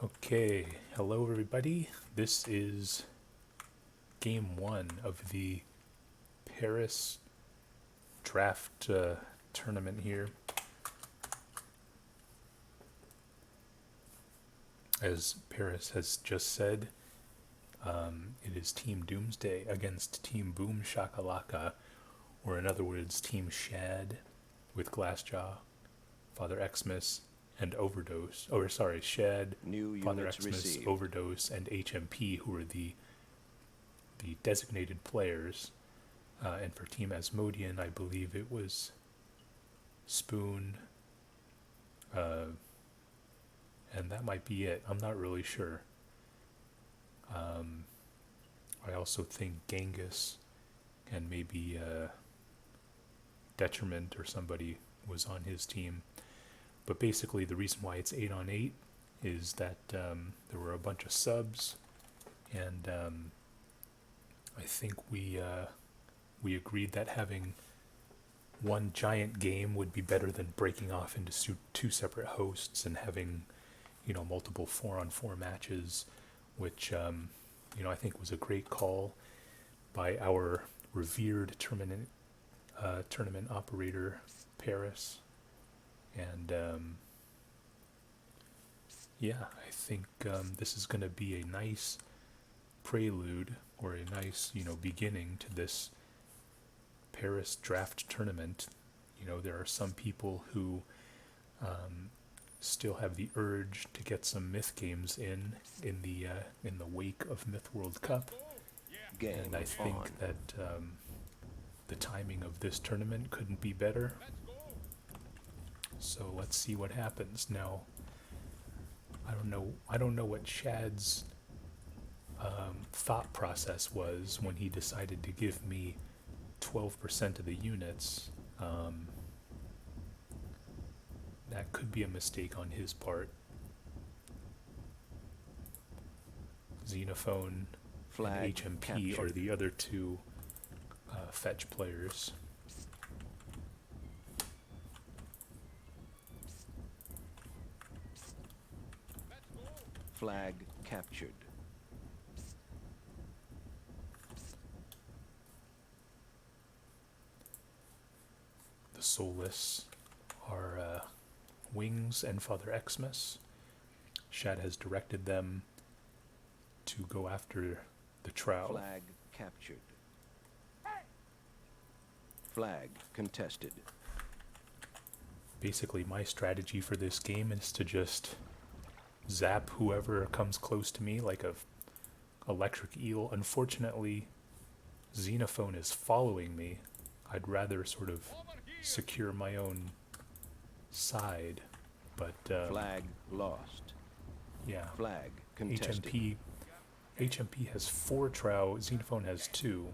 Okay, hello everybody. This is game one of the Paris draft tournament here. As Paris has just said, it is Team Doomsday against Team Boom Shakalaka, or in other words, Team Shad with Glassjaw, Father Xmas, and Overdose. Shad, Father Xmas, received. Overdose, and HMP, who are the designated players. And for Team Asmodean, I believe it was Spoon, and that might be it. I'm not really sure. I also think Genghis and maybe Detriment or somebody was on his team. But basically the reason why it's 8-on-8 is that there were a bunch of subs, and I think we agreed that having one giant game would be better than breaking off into two separate hosts and having, multiple 4-on-4 matches, which, I think was a great call by our revered tournament operator, Paris. And I think this is going to be a nice prelude or a nice, beginning to this Paris draft tournament. There are some people who still have the urge to get some myth games in the wake of Myth World Cup, and I think that the timing of this tournament couldn't be better. So let's see what happens. Now, I don't know what Shad's thought process was when he decided to give me 12% of the units. That could be a mistake on his part. Xenophone and HMP captured. Are the other two fetch players. Flag captured. The Soulless are Wings and Father Xmas. Shad has directed them to go after the Trow. Flag captured. Flag contested. Basically, my strategy for this game is to just zap whoever comes close to me like a electric eel. Unfortunately, Xenophone is following me. I'd rather sort of secure my own side, but flag lost. Yeah. Flag contested. HMP has 4 Trow, Xenophone has 2.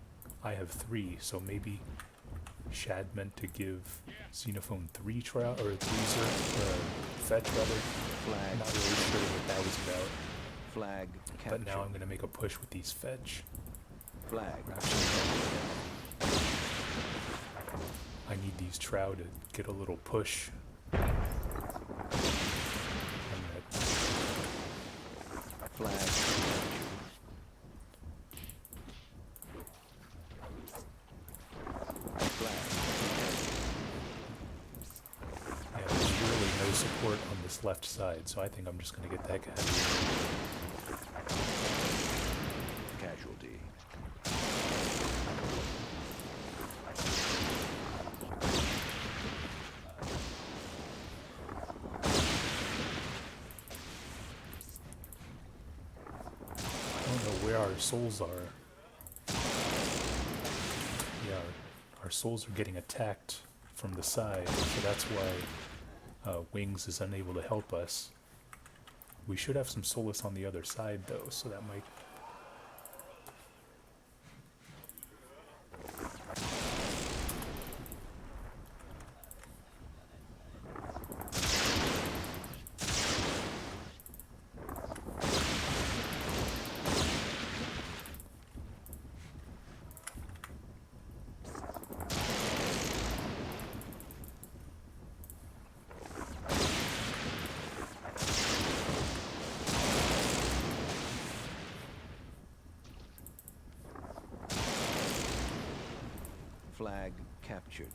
I have 3, so maybe Shad meant to give Xenophone 3 Trow, or 3 fetch rather. Flag. Not really sure what that was about. Flag captured. But now I'm going to make a push with these fetch. Flag. I need these Trow to get a little push. Flag captured. Support on this left side, so I think I'm just going to get that guy. Casualty. I don't know where our souls are. Yeah, our souls are getting attacked from the side, so that's why Wings is unable to help us. We should have some Soulless on the other side though, so that might... Flag captured.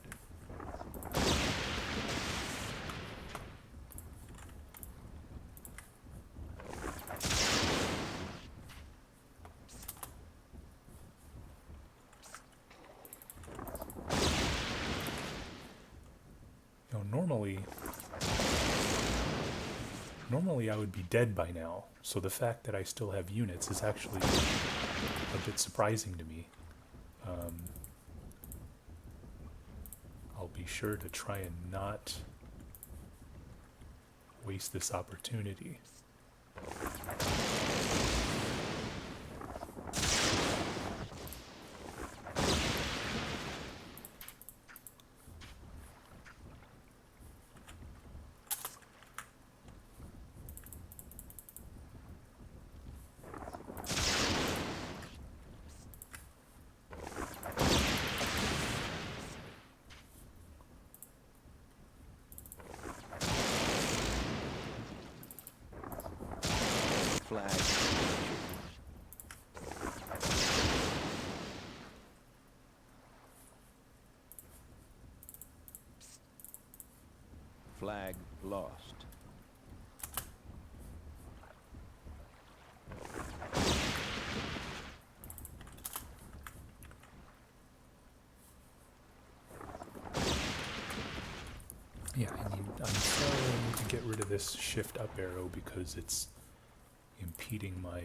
You know, normally I would be dead by now, so the fact that I still have units is actually a bit surprising to me. I'll be sure to try and not waste this opportunity. Flag captured. Flag lost. Yeah, I'm sorry I need to get rid of this shift up arrow because it's impeding my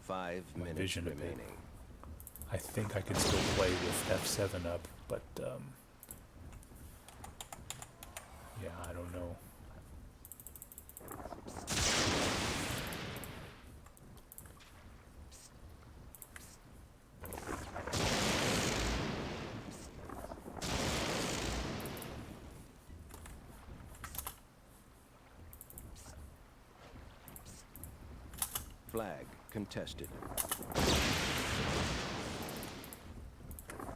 5 my minutes vision a bit. remaining. I think I can still play with F7 up, but yeah, I don't know. Flag contested.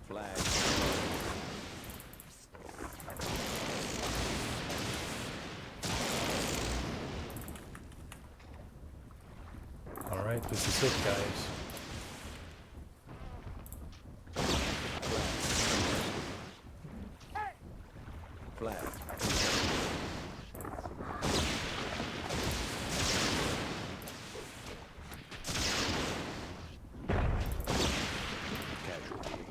Flag. Alright, this is it, guys. Flag. Casualty.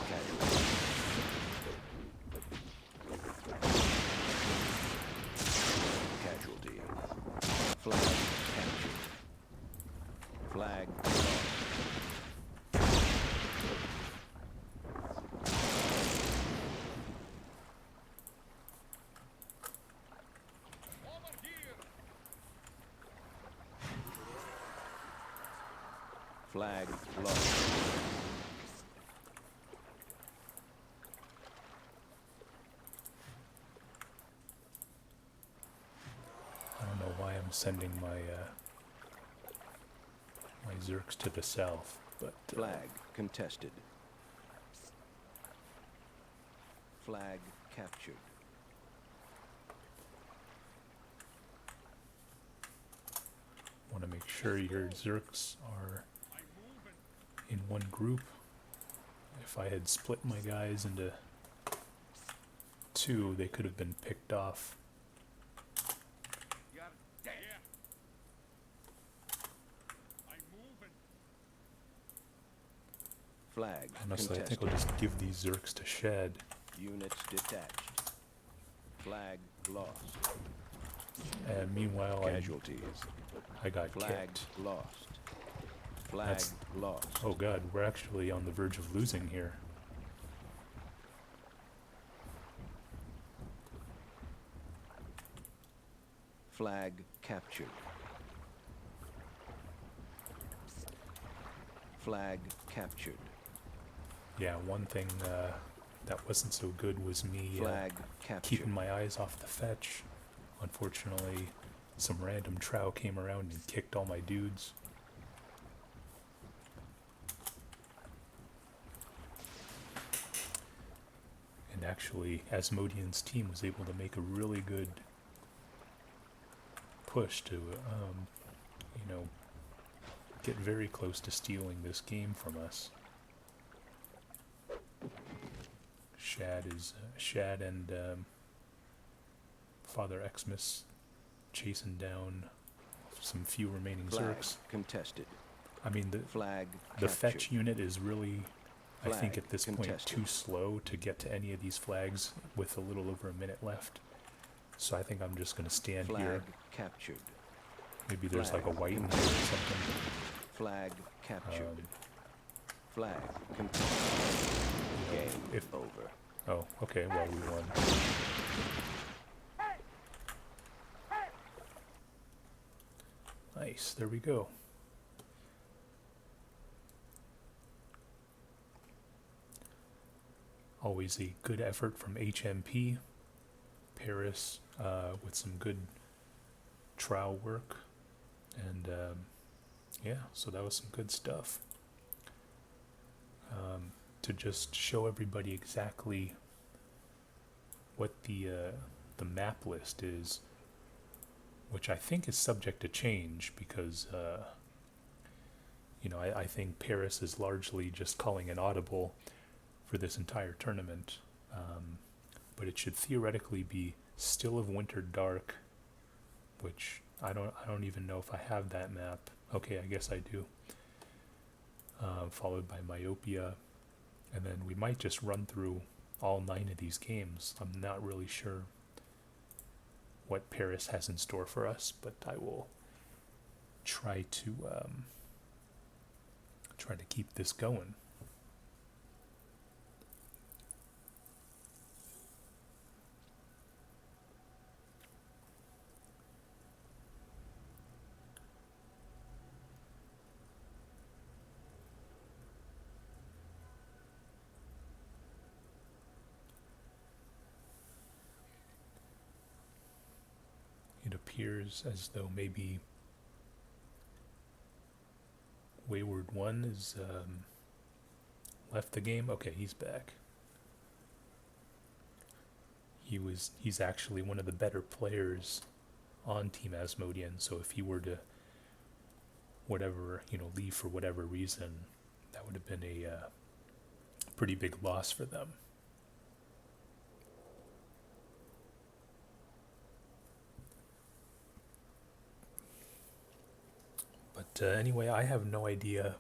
Casualty. Casualty. Flag captured. Flag lost. Flag lost. I don't know why I'm sending my my Zerks to the south, but Flag contested. Flag captured. want to make sure your Zerks are in one group. If I had split my guys into two, they could have been picked off. Flag Honestly, I contested. think I'll just give these Zerks to Shed. Units detached. Flag lost. And meanwhile, Casualties. I got Flag kicked. lost. Flag That's- lost. Oh god, we're actually on the verge of losing here. Flag captured. Flag captured. Yeah, one thing that wasn't so good was me Flag captured. keeping my eyes off the fetch. Unfortunately, some random trow came around and kicked all my dudes. And actually, Asmodean's team was able to make a really good push to you know, get very close to stealing this game from us. Shad and Father Xmas chasing down some few remaining Flag Zerks. contested. I mean, Flag the captured. fetch unit is really, I think Flag at this point, contested. too slow to get to any of these flags with a little over a minute left. So I think I'm just going to stand Flag here. captured. Maybe there's like a Flag white knight or contested. something. Flag captured. Um, Flag contested. you know, Game if over. oh, okay, well we won. Nice, there we go. Always a good effort from HMP. Paris with some good trial work. And yeah, so that was some good stuff. To just show everybody exactly what the map list is, which I think is subject to change because you know, I think Paris is largely just calling an audible for this entire tournament, but it should theoretically be Still of Winter Dark, which I don't even know if I have that map. Okay, I guess I do. Followed by Myopia, and then we might just run through all 9 of these games. I'm not really sure what Paris has in store for us, but I will try to keep this going. It appears as though maybe Wayward One is left the game. Okay, he's back. He's actually one of the better players on Team Asmodean, so if he were to leave for whatever reason, that would have been a pretty big loss for them. But anyway, I have no idea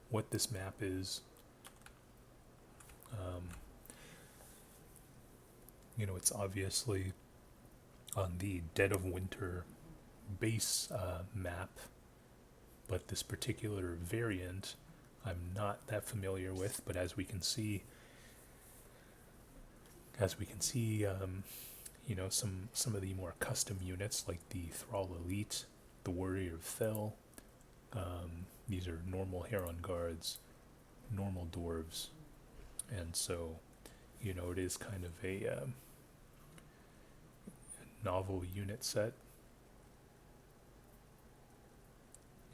what this map is. You know, it's obviously on the Dead of Winter base map, but this particular variant I'm not that familiar with. But as we can see, you know, some of the more custom units like the Thrall Elite, the Warrior of Fel. These are normal Heron guards, normal dwarves, and so, you know, it is kind of a novel unit set,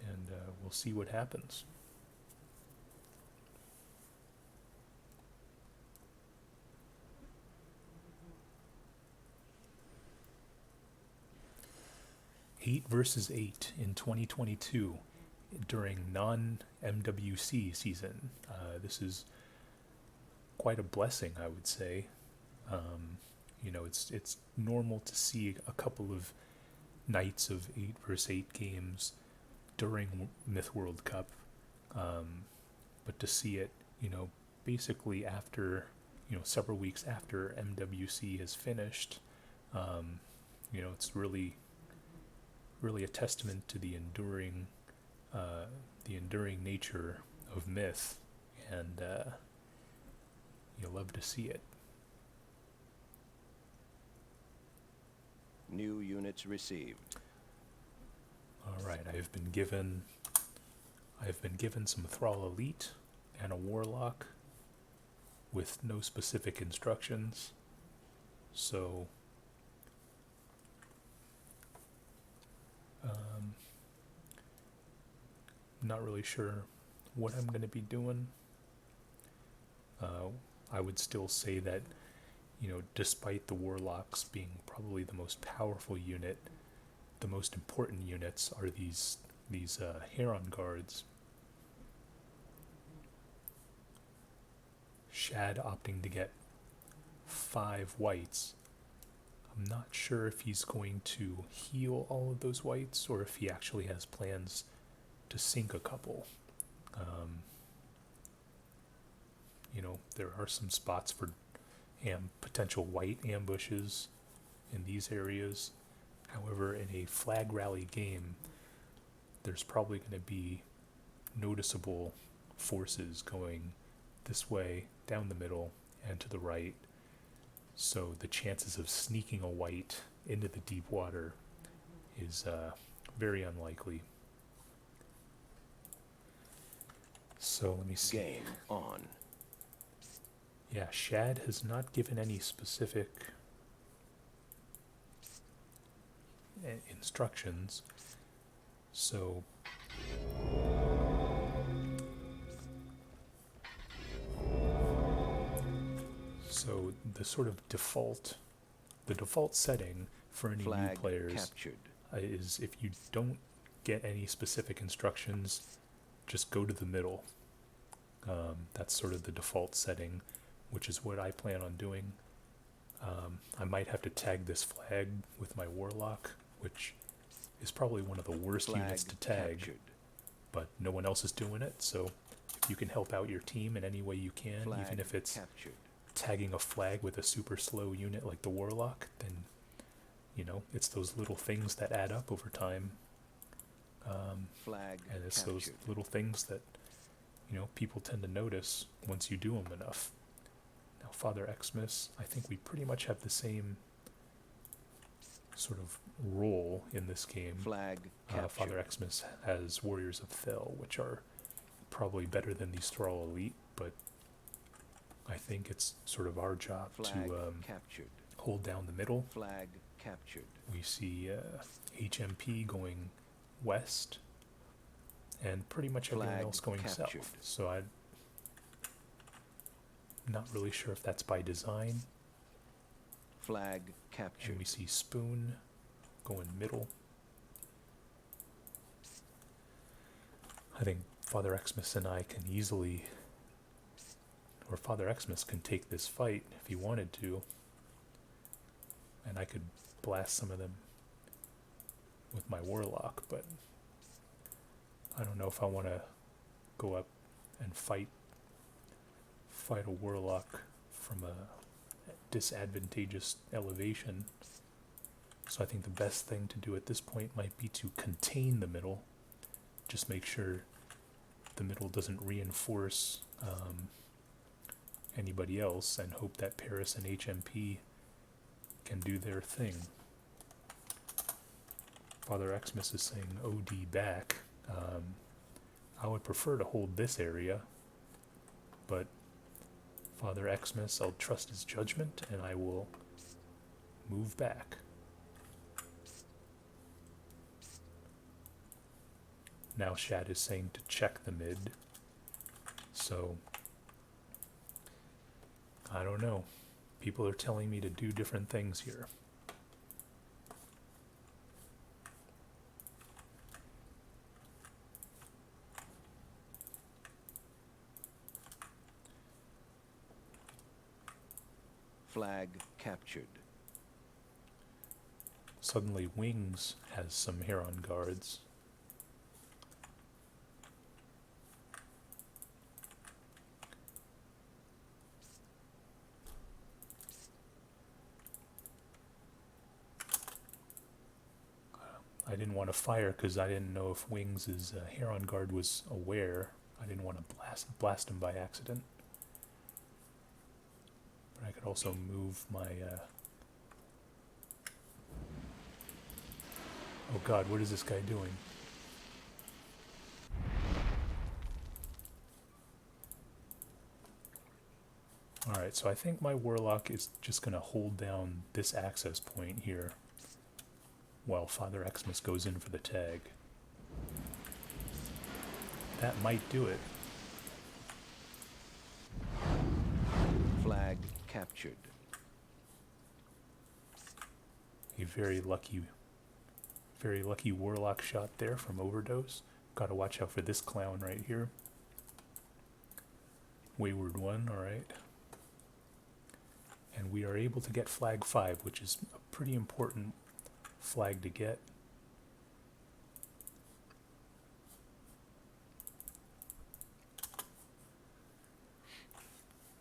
and we'll see what happens. Eight versus 8 in 2022 during non-MWC season. This is quite a blessing, I would say. You know, it's normal to see a couple of nights of 8 versus 8 games during Myth World Cup, but to see it, you know, basically after, you know, several weeks after MWC has finished, you know, it's really a testament to the enduring nature of Myth, and you love to see it. New units received. All right, I've been given some Thrall Elite and a Warlock with no specific instructions, so not really sure what I'm going to be doing. I would still say that, you know, despite the Warlocks being probably the most powerful unit, the most important units are these these Heron guards. Shad opting to get 5 whites. I'm not sure if he's going to heal all of those whites or if he actually has plans to sink a couple. You know, there are some spots for potential white ambushes in these areas. However, in a flag rally game, there's probably going to be noticeable forces going this way, down the middle, and to the right. So the chances of sneaking a white into the deep water is very unlikely. So let me see. Game on. Yeah, Shad has not given any specific instructions. So the sort of default setting for any Flag new players captured. Is if you don't get any specific instructions, just go to the middle. That's sort of the default setting, which is what I plan on doing. I might have to tag this flag with my warlock, which is probably one of the worst Flag units to tag, captured. but no one else is doing it, so if you can help out your team in any way you can, Flag even if it's captured. tagging a flag with a super slow unit like the warlock, then, you know, it's those little things that add up over time. Flag And it's captured. those little things that, you know, people tend to notice once you do them enough. Now, Father Xmas, I think we pretty much have the same sort of role in this game. Flag captured. Father Xmas has Warriors of Thel, which are probably better than these Thrall Elite, but I think it's sort of our job Flag to captured. hold down the middle. Flag captured. We see HMP going west, and pretty much everyone Flag else going captured. south. So I'm not really sure if that's by design. Flag And captured. we see Spoon going middle. I think Father Xmas and I can easily, or Father Xmas can take this fight if he wanted to, and I could blast some of them with my warlock, but I don't know if I want to go up and fight a warlock from a disadvantageous elevation. So I think the best thing to do at this point might be to contain the middle. Just make sure the middle doesn't reinforce anybody else, and hope that Paris and HMP can do their thing. Father Xmas is saying OD back. I would prefer to hold this area, but Father Xmas, I'll trust his judgment, and I will move back. Now Shad is saying to check the mid, so I don't know. People are telling me to do different things here. Flag captured. Suddenly Wings has some Heron guards. I didn't want to fire because I didn't know if Wings' Heron guard was aware. I didn't want to blast him by accident. But I could also move my... Oh god, what is this guy doing? Alright, so I think my Warlock is just going to hold down this access point here while Father Xmas goes in for the tag. That might do it. Flag captured. A very lucky Very lucky warlock shot there from overdose. Gotta watch out for this clown right here. Wayward 1, alright. And we are able to get flag 5, which is a pretty important flag to get.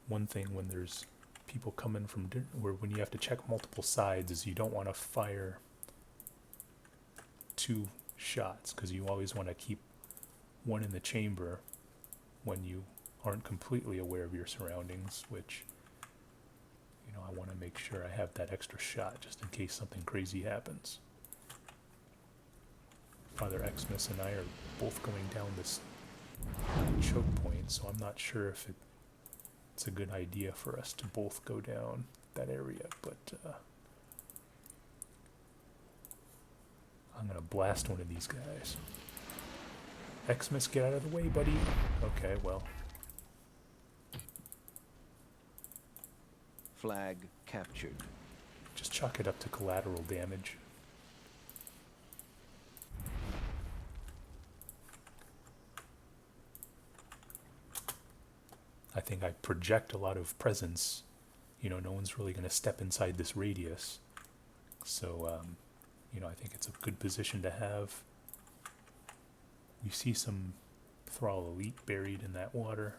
One thing when there's people coming from, when you have to check multiple sides, is you don't want to fire 2 shots, because you always want to keep one in the chamber when you aren't completely aware of your surroundings, which, you know, I want to make sure I have that extra shot just in case something crazy happens. Father Xmas and I are both going down this choke point, so I'm not sure if it's a good idea for us to both go down that area, but I'm gonna blast one of these guys. Xmas, get out of the way, buddy. Okay, well. Flag captured. Just chalk it up to collateral damage. I think I project a lot of presence. You know, no one's really going to step inside this radius. So, you know, I think it's a good position to have. We see some Thrall Elite buried in that water.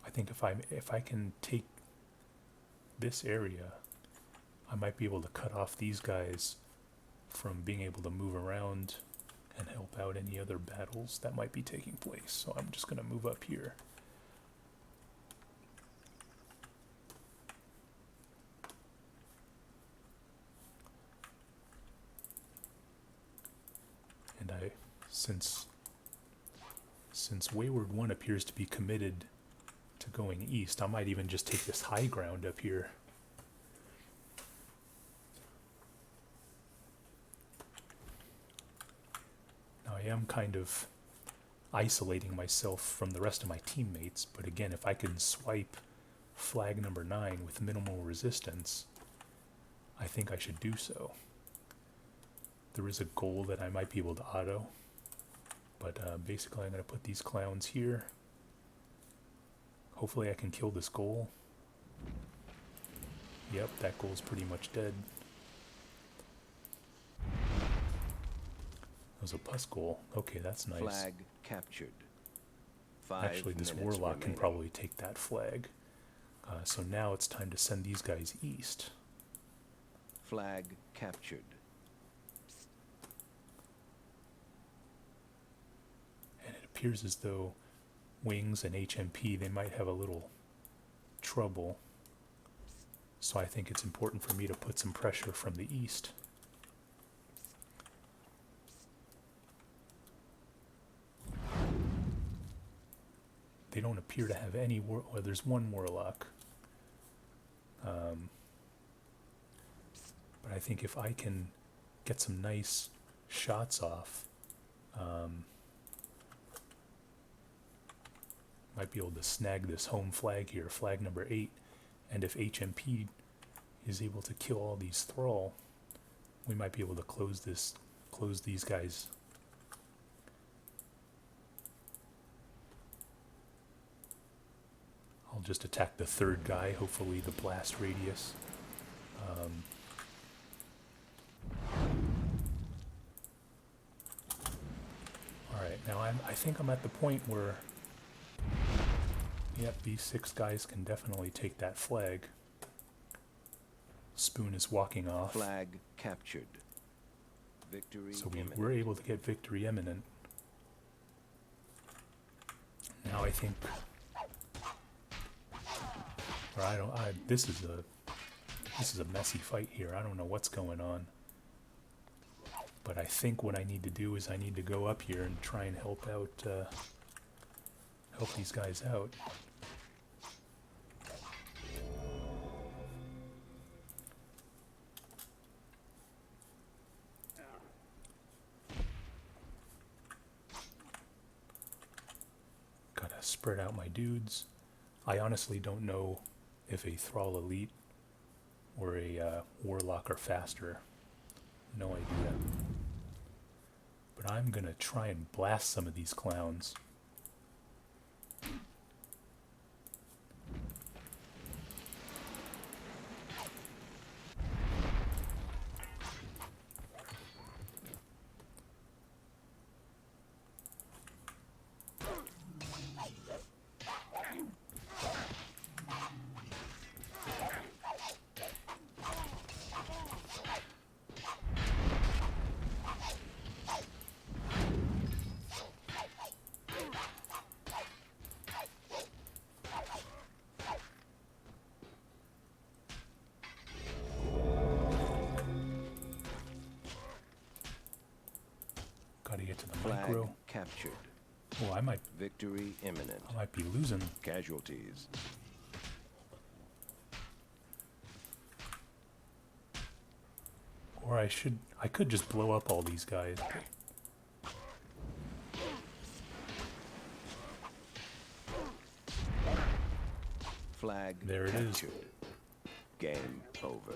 I think if I can take this area, I might be able to cut off these guys from being able to move around and help out any other battles that might be taking place. So I'm just going to move up here. And since Wayward 1 appears to be committed to going east, I might even just take this high ground up here. Now I am kind of isolating myself from the rest of my teammates, but again, if I can swipe flag number 9 with minimal resistance, I think I should do so. There is a goal that I might be able to auto, but basically I'm going to put these clowns here. Hopefully I can kill this goal. Yep, that goal's pretty much dead. That was a pus goal. Okay, that's nice. Flag captured. 5 Actually, this minutes warlock can remaining. probably take that flag. So now it's time to send these guys east. Flag captured. And it appears as though Wings and HMP, they might have a little trouble. So I think it's important for me to put some pressure from the east. They don't appear to have any well, there's one warlock. But I think if I can get some nice shots off, might be able to snag this home flag here, flag number 8. And if HMP is able to kill all these Thrall, we might be able to close these guys. I'll just attack the third guy, hopefully the blast radius. Alright, now I think I'm at the point where, yep, these 6 guys can definitely take that flag. Spoon is walking off. Flag captured. Victory So imminent. we're able to get victory imminent. Now I think, or this is a messy fight here. I don't know what's going on. But I think what I need to do is I need to go up here and try and help these guys out. Gotta spread out my dudes. I honestly don't know if a Thrall Elite or a warlock are faster. No idea. But I'm gonna try and blast some of these clowns. Gotta get to the Flag micro. captured. Oh, I might Victory imminent. be losing. Casualties. Or I could just blow up all these guys. Flag There it is. captured. Game over.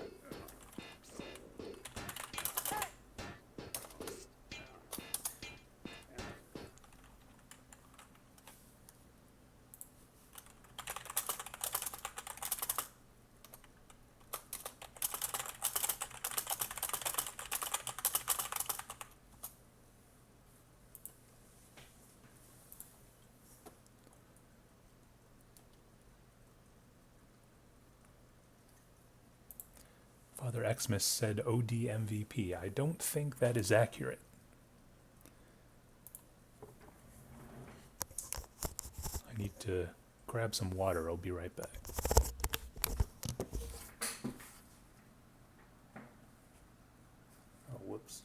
Father Xmas said OD MVP. I don't think that is accurate. I need to grab some water. I'll be right back. Oh, whoops.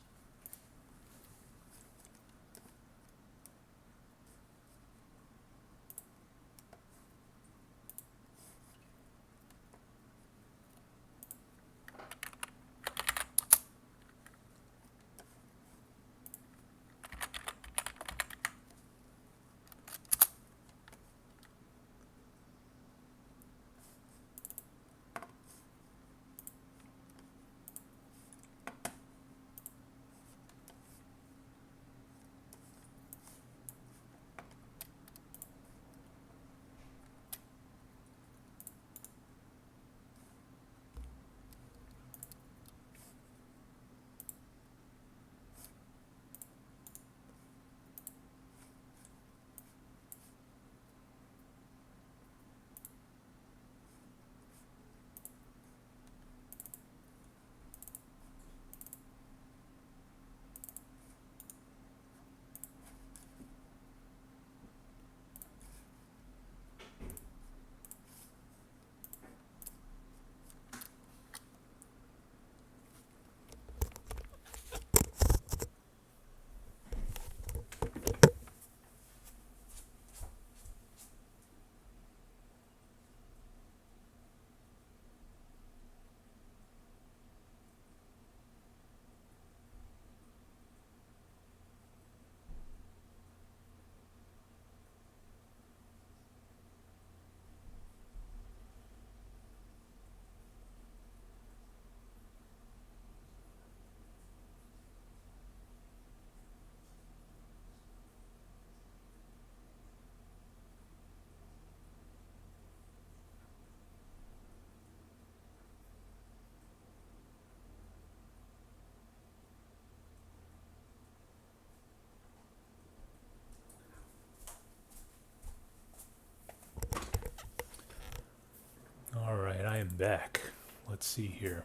Alright, I am back. Let's see here.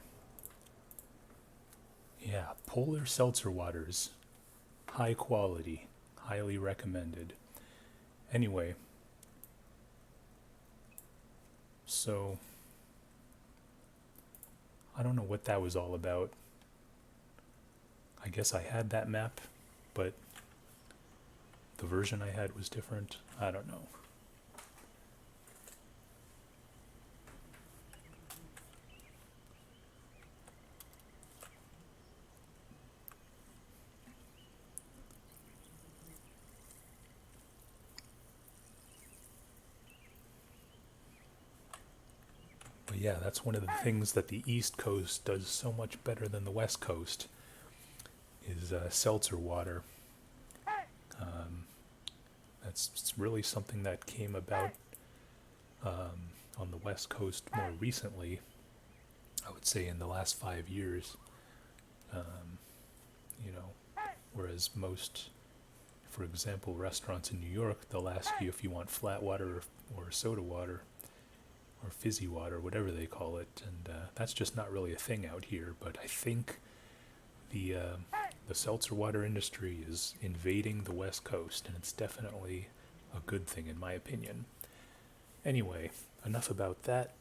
Yeah, polar seltzer waters. High quality. Highly recommended. Anyway. So, I don't know what that was all about. I guess I had that map, but the version I had was different. I don't know. But yeah, that's one of the things that the East Coast does so much better than the West Coast is seltzer water. That's really something that came about on the West Coast more recently. I would say in the last 5 years. You know, whereas most, for example, restaurants in New York, they'll ask you if you want flat water or soda water or fizzy water, whatever they call it, and that's just not really a thing out here. But I think the seltzer water industry is invading the West Coast, and it's definitely a good thing in my opinion. Anyway, enough about that.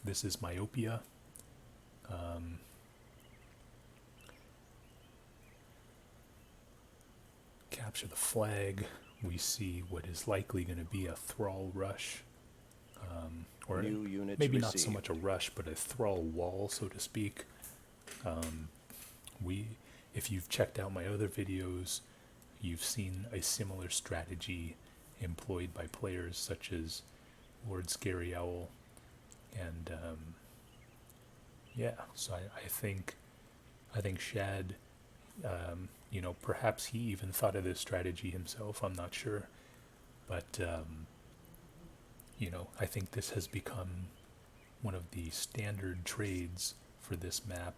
This is Myopia. Capture the flag. We see what is likely going to be a thrall rush. Or New units maybe not so received. much a rush, but a thrall wall, so to speak. If you've checked out my other videos, you've seen a similar strategy employed by players such as Lord Scary Owl, and yeah. So I think Shad, you know, perhaps he even thought of this strategy himself. I'm not sure, but you know, I think this has become one of the standard trades for this map.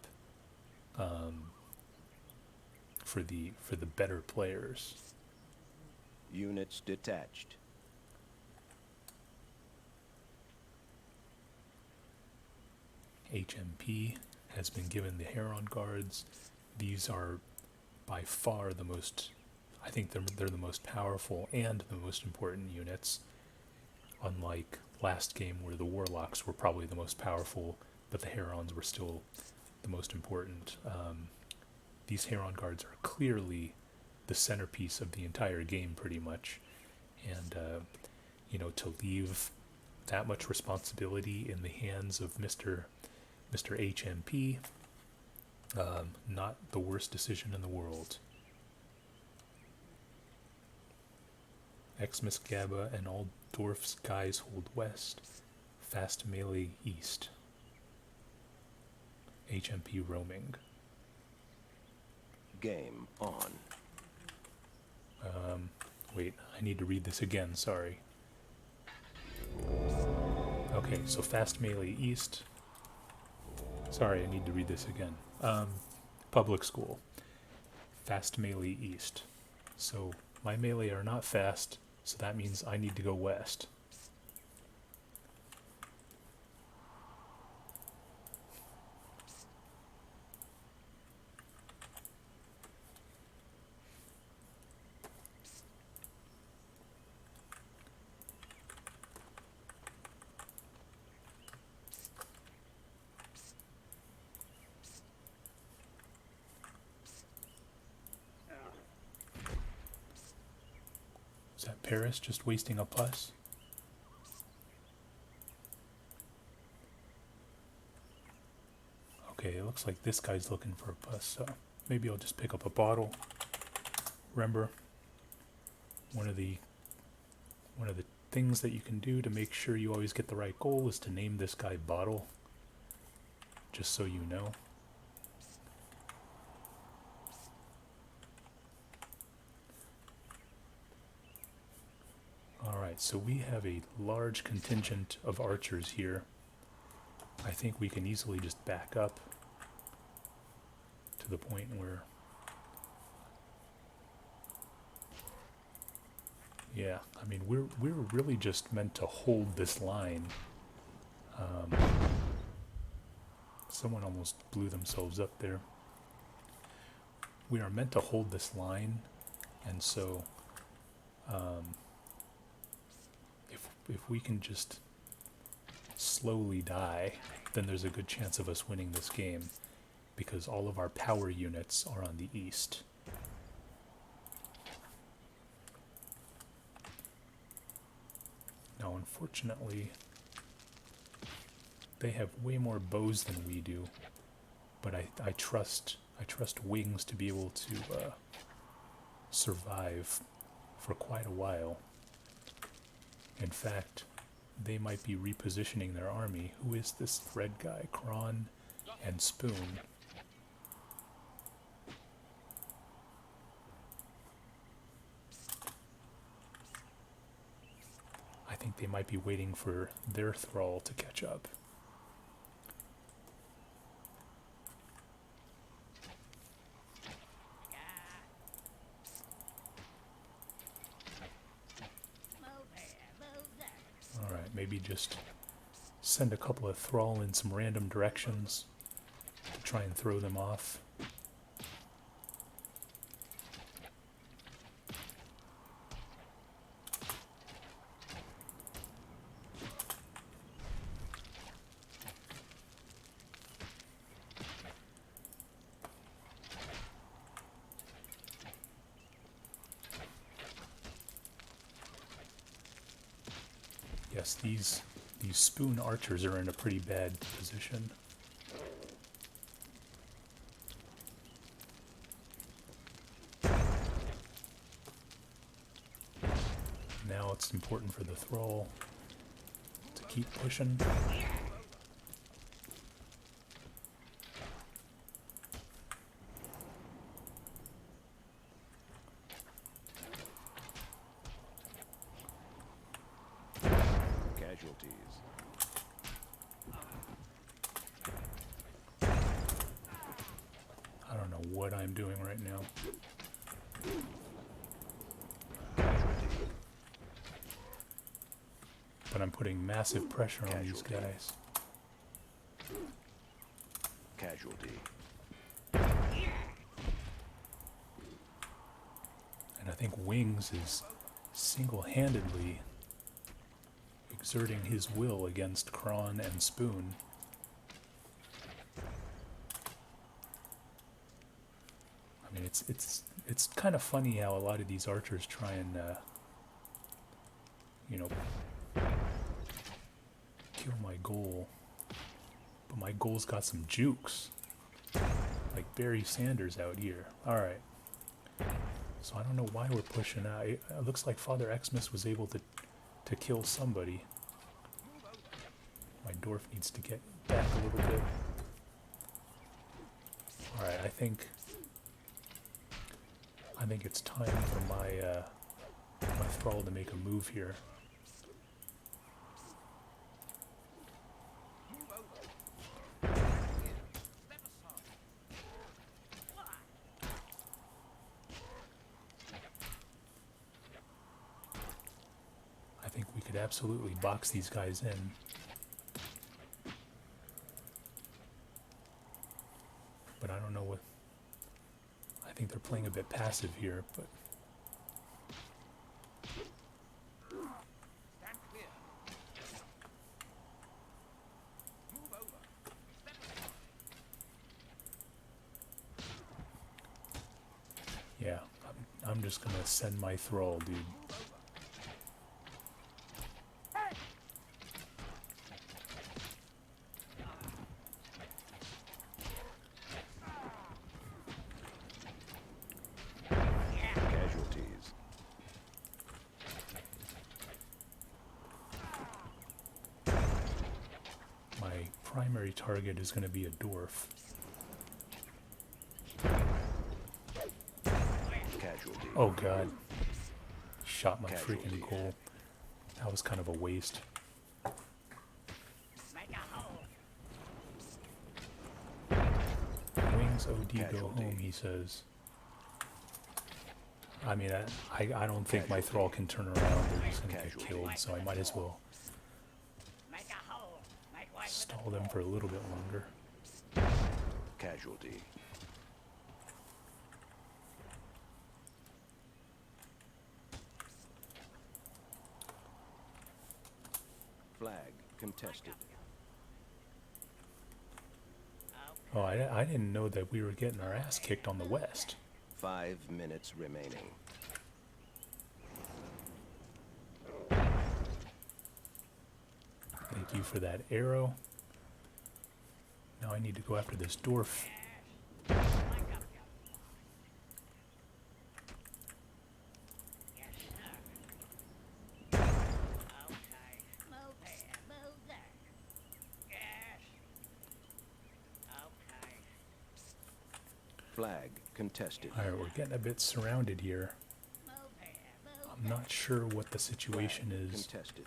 For the better players. Units detached. HMP has been given the Heron guards. These are by far the most, I think they're the most powerful and the most important units. Unlike last game where the Warlocks were probably the most powerful, but the Herons were still the most important. These Heron guards are clearly the centerpiece of the entire game, pretty much. And, you know, to leave that much responsibility in the hands of Mr. HMP, not the worst decision in the world. Xmas Gabba and Altdorf's guys hold west, fast melee east. HMP roaming. Game on. Wait, I need to read this again, sorry. Okay, so fast melee east. Sorry, I need to read this again. Public school. Fast melee east. So my melee are not fast, so that means I need to go west. Is that Paris just wasting a plus? Okay, it looks like this guy's looking for a plus, so maybe I'll just pick up a bottle. Remember, one of the things that you can do to make sure you always get the right goal is to name this guy Bottle, just so you know. Alright, so we have a large contingent of archers here. I think we can easily just back up to the point where, yeah, I mean, we're really just meant to hold this line. Someone almost blew themselves up there. We are meant to hold this line, and so if we can just slowly die, then there's a good chance of us winning this game, because all of our power units are on the east. Now, unfortunately, they have way more bows than we do, but I trust Wings to be able to survive for quite a while. In fact, they might be repositioning their army. Who is this red guy? Kron and Spoon. I think they might be waiting for their thrall to catch up. Alright, maybe just send a couple of thrall in some random directions to try and throw them off. Yes, these Spoon archers are in a pretty bad position. Now it's important for the thrall to keep pushing. Casualties. I don't know what I'm doing right now. But I'm putting massive pressure on these guys. Casualty. And I think Wings is single-handedly exerting his will against Kron and Spoon. I mean, it's kind of funny how a lot of these archers try and, you know, kill my goal. But my goal's got some jukes. Like Barry Sanders out here. Alright. So I don't know why we're pushing out. It looks like Father Xmas was able to kill somebody. My dwarf needs to get back a little bit. Alright, I think it's time for my thrall to make a move here. I think we could absolutely box these guys in. But I don't know what... I think they're playing a bit passive here, but... Yeah, I'm just gonna send my thrall, dude. Primary target is going to be a dwarf. Casualty. Oh god. Shot my Casualty. freaking goal. That was kind of a waste. Wings OD go home, he says. I mean, I don't think my thrall can turn around. They're just going to get killed, so I might as well stall them for a little bit longer. Casualty. Flag contested. Oh, I didn't know that we were getting our ass kicked on the west. 5 minutes remaining. Thank you for that arrow. Now I need to go after this dwarf. Flag contested. Alright, we're getting a bit surrounded here. I'm not sure what the situation is Contested.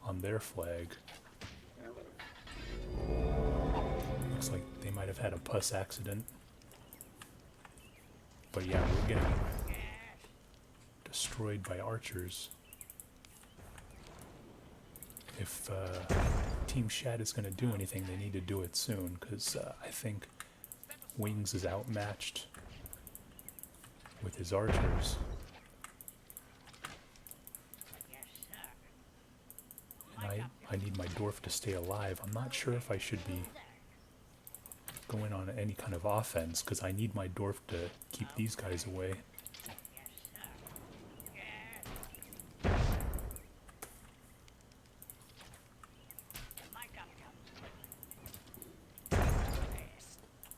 on their flag. Looks like they might have had a pus accident. But yeah, we're getting destroyed by archers. If Team Shad is going to do anything, they need to do it soon, because I think Wings is outmatched with his archers. And I need my dwarf to stay alive. I'm not sure if I should be going on any kind of offense, because I need my dwarf to keep these guys away.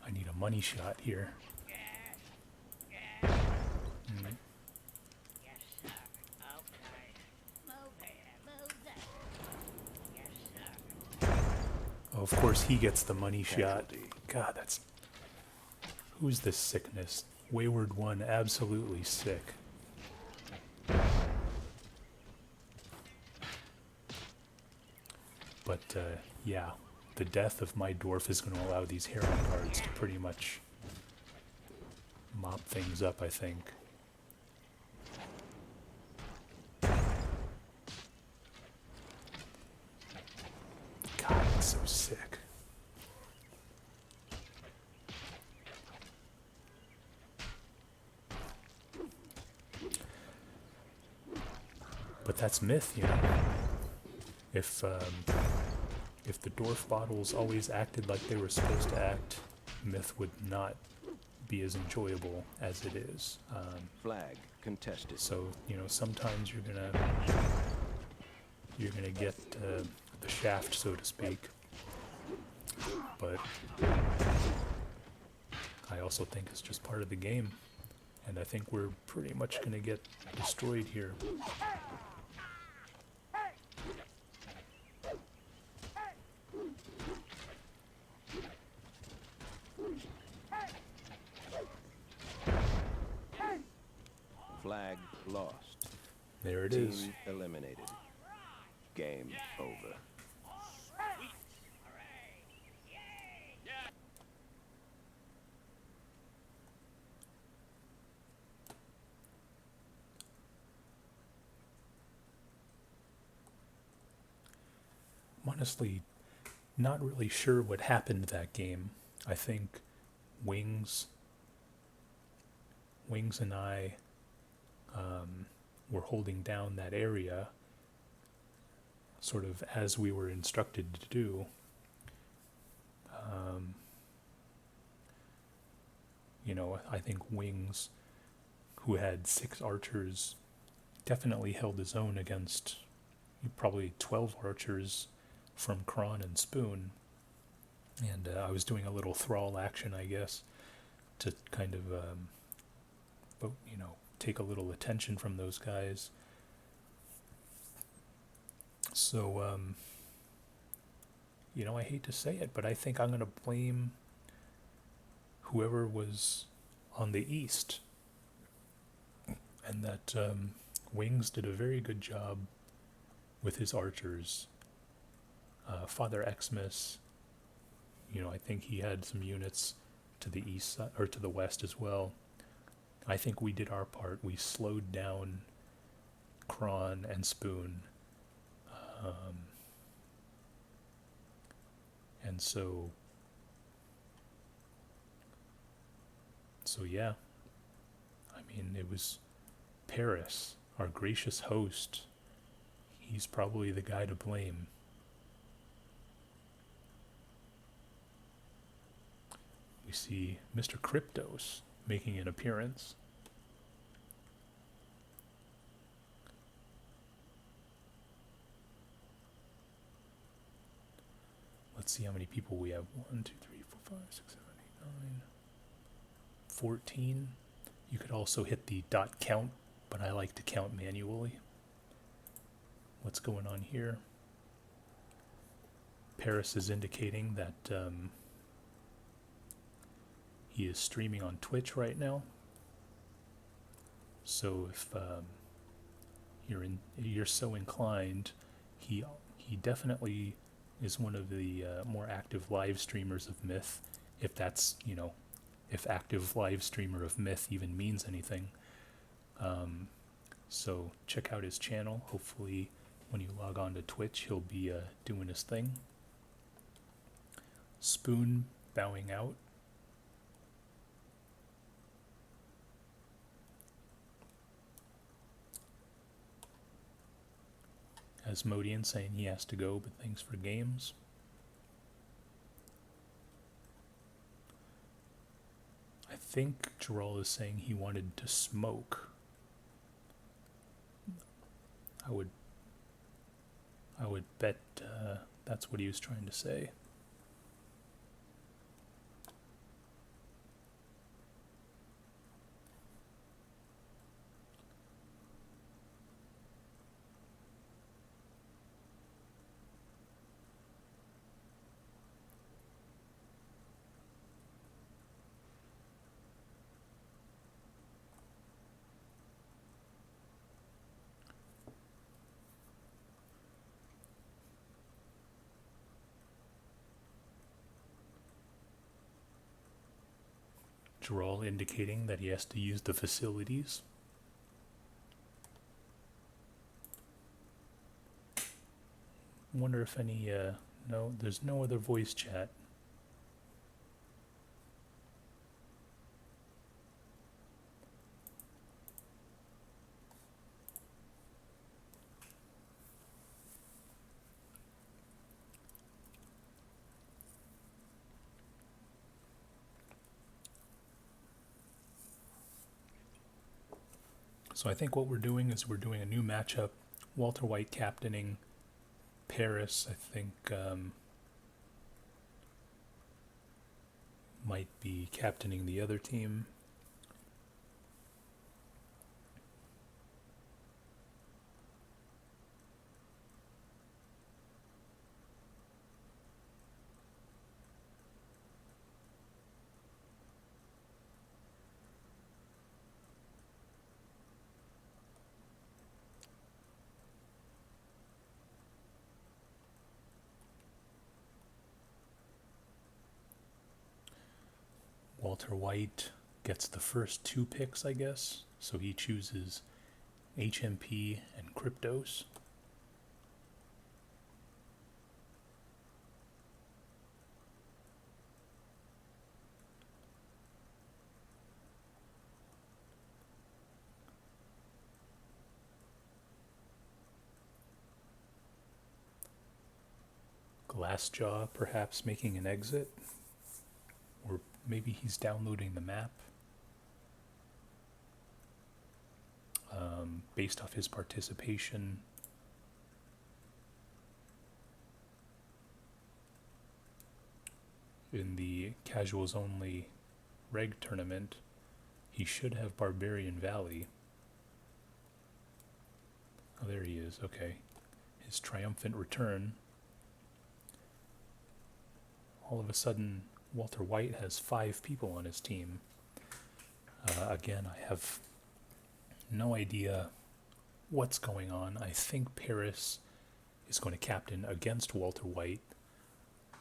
I need a money shot here. Oh, of course he gets the money shot. God, that's... Who's this sickness? Wayward One, absolutely sick. But, yeah, the death of my dwarf is going to allow these Heron cards to pretty much mop things up, I think. God, it's so sick. But that's myth, you know. If the dwarf bottles always acted like they were supposed to act, myth would not be as enjoyable as it is. Flag contested. So, you know, sometimes you're gonna get the shaft, so to speak. But I also think it's just part of the game, and I think we're pretty much gonna get destroyed here. Flag lost. There it Team is. eliminated. Game over. I'm honestly not really sure what happened that game. I think Wings and I were holding down that area sort of as we were instructed to do. You know, I think Wings, who had 6 archers, definitely held his own against probably 12 archers from Kron and Spoon. And I was doing a little thrall action, I guess, to kind of, you know, take a little attention from those guys. So, you know, I hate to say it, but I think I'm going to blame whoever was on the east. And that Wings did a very good job with his archers. Father Xmas, you know, I think he had some units to the east side, or to the west as well. I think we did our part. We slowed down Kron and Spoon. And so yeah, I mean, it was Paris, our gracious host. He's probably the guy to blame. We see Mr. Kryptos making an appearance. Let's see how many people we have. 1, 2, 3, 4, 5, 6, 7, 8, 9, 14. You could also hit the dot count, but I like to count manually. What's going on here? Paris is indicating that he is streaming on Twitch right now. So if you're so inclined, he definitely is one of the more active live streamers of Myth, if that's, you know, if active live streamer of Myth even means anything. So check out his channel. Hopefully when you log on to Twitch, he'll be doing his thing. Spoon bowing out. Asmodian saying he has to go, but thanks for games. I think Gerald is saying he wanted to smoke. I would bet that's what he was trying to say. Gerald indicating that he has to use the facilities. Wonder if any, no, there's no other voice chat. So I think what we're doing is we're doing a new matchup. Walter White captaining Paris, I think, might be captaining the other team. Walter White gets the first 2 picks, I guess. So he chooses HMP and Cryptos. Glassjaw perhaps making an exit. Or maybe he's downloading the map based off his participation. In the casuals only reg tournament, he should have Barbarian Valley. Oh, there he is. Okay. His triumphant return. All of a sudden, Walter White has 5 people on his team. Again, I have no idea what's going on. I think Paris is going to captain against Walter White,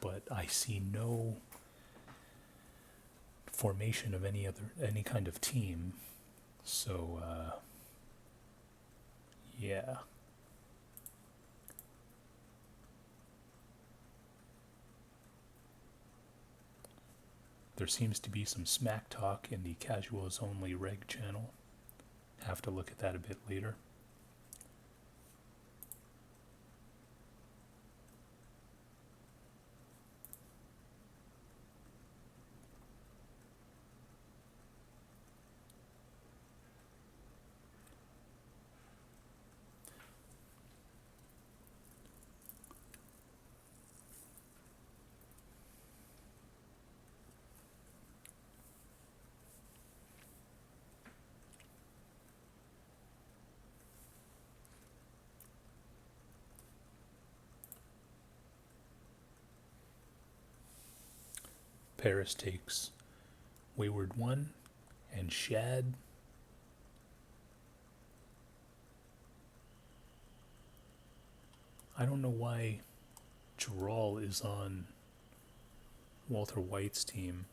but I see no formation of any kind of team. So, yeah. There seems to be some smack talk in the casuals only reg channel. Have to look at that a bit later. Paris takes Wayward 1 and Shad. I don't know why Gerald is on Walter White's team.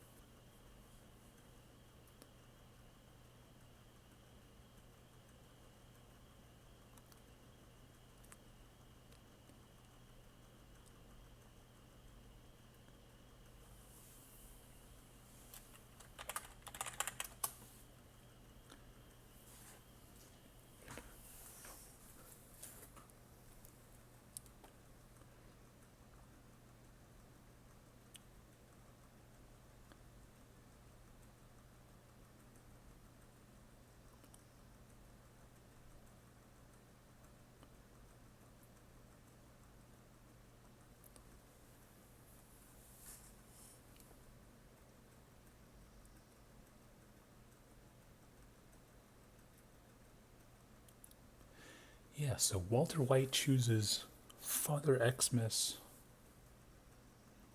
Yeah, so Walter White chooses Father Xmas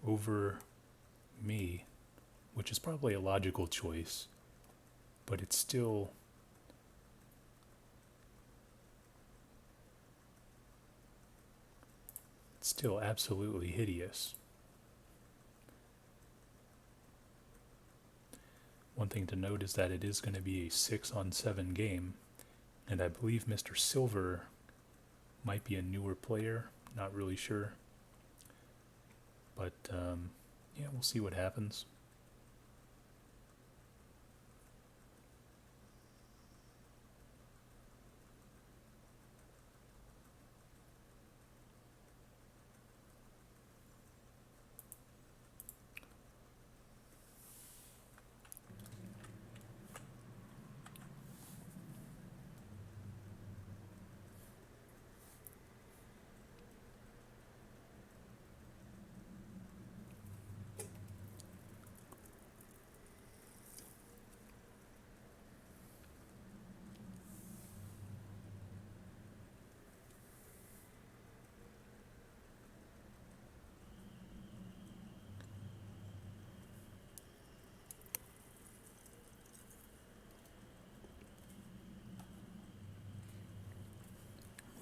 over me, which is probably a logical choice, but it's still absolutely hideous. One thing to note is that it is going to be a 6-on-7 game, and I believe Mr. Silver might be a newer player, not really sure. But, yeah, we'll see what happens.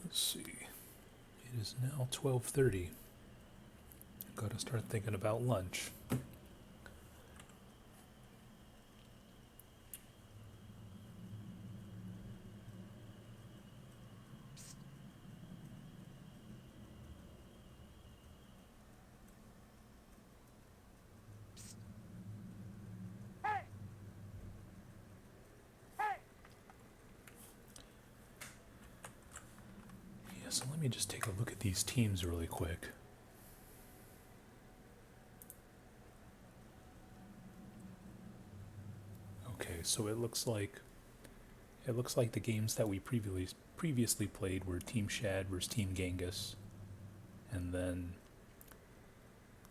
Let's see. It is now 12:30. Gotta start thinking about lunch. Yeah, so let me just take a look at these teams really quick. Okay, so it looks like the games that we previously played were Team Shad versus Team Genghis, and then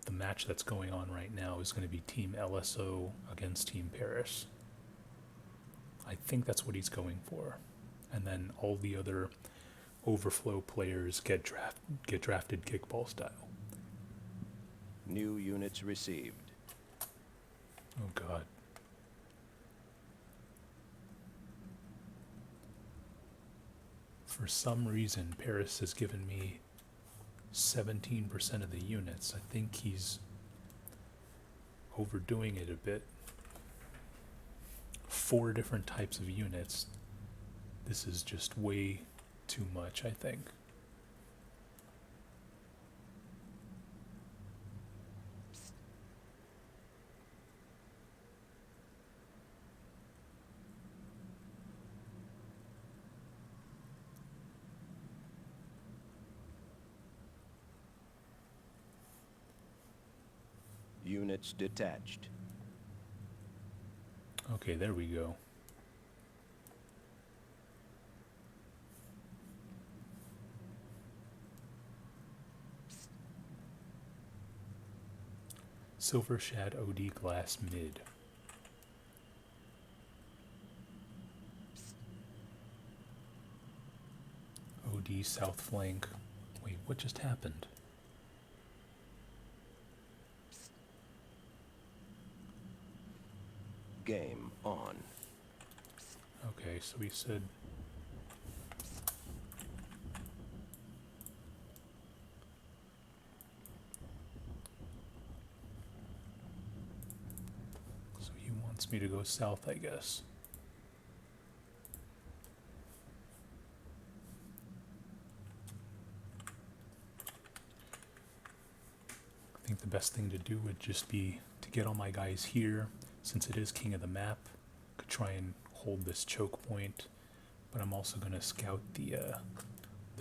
the match that's going on right now is going to be Team LSO against Team Paris. I think that's what he's going for, and then all the other overflow players get drafted kickball style. New units received. Oh God. For some reason, Paris has given me 17% of the units. I think he's overdoing it a bit. 4 different types of units. This is just way too much, I think. Units detached. Okay, there we go. Silver Shad OD Glass mid. OD south flank. Wait, what just happened? Game on. Okay, so we said... So he wants me to go south, I guess. I think the best thing to do would just be to get all my guys here, since it is king of the map. Could try and hold this choke point, but I'm also going to scout the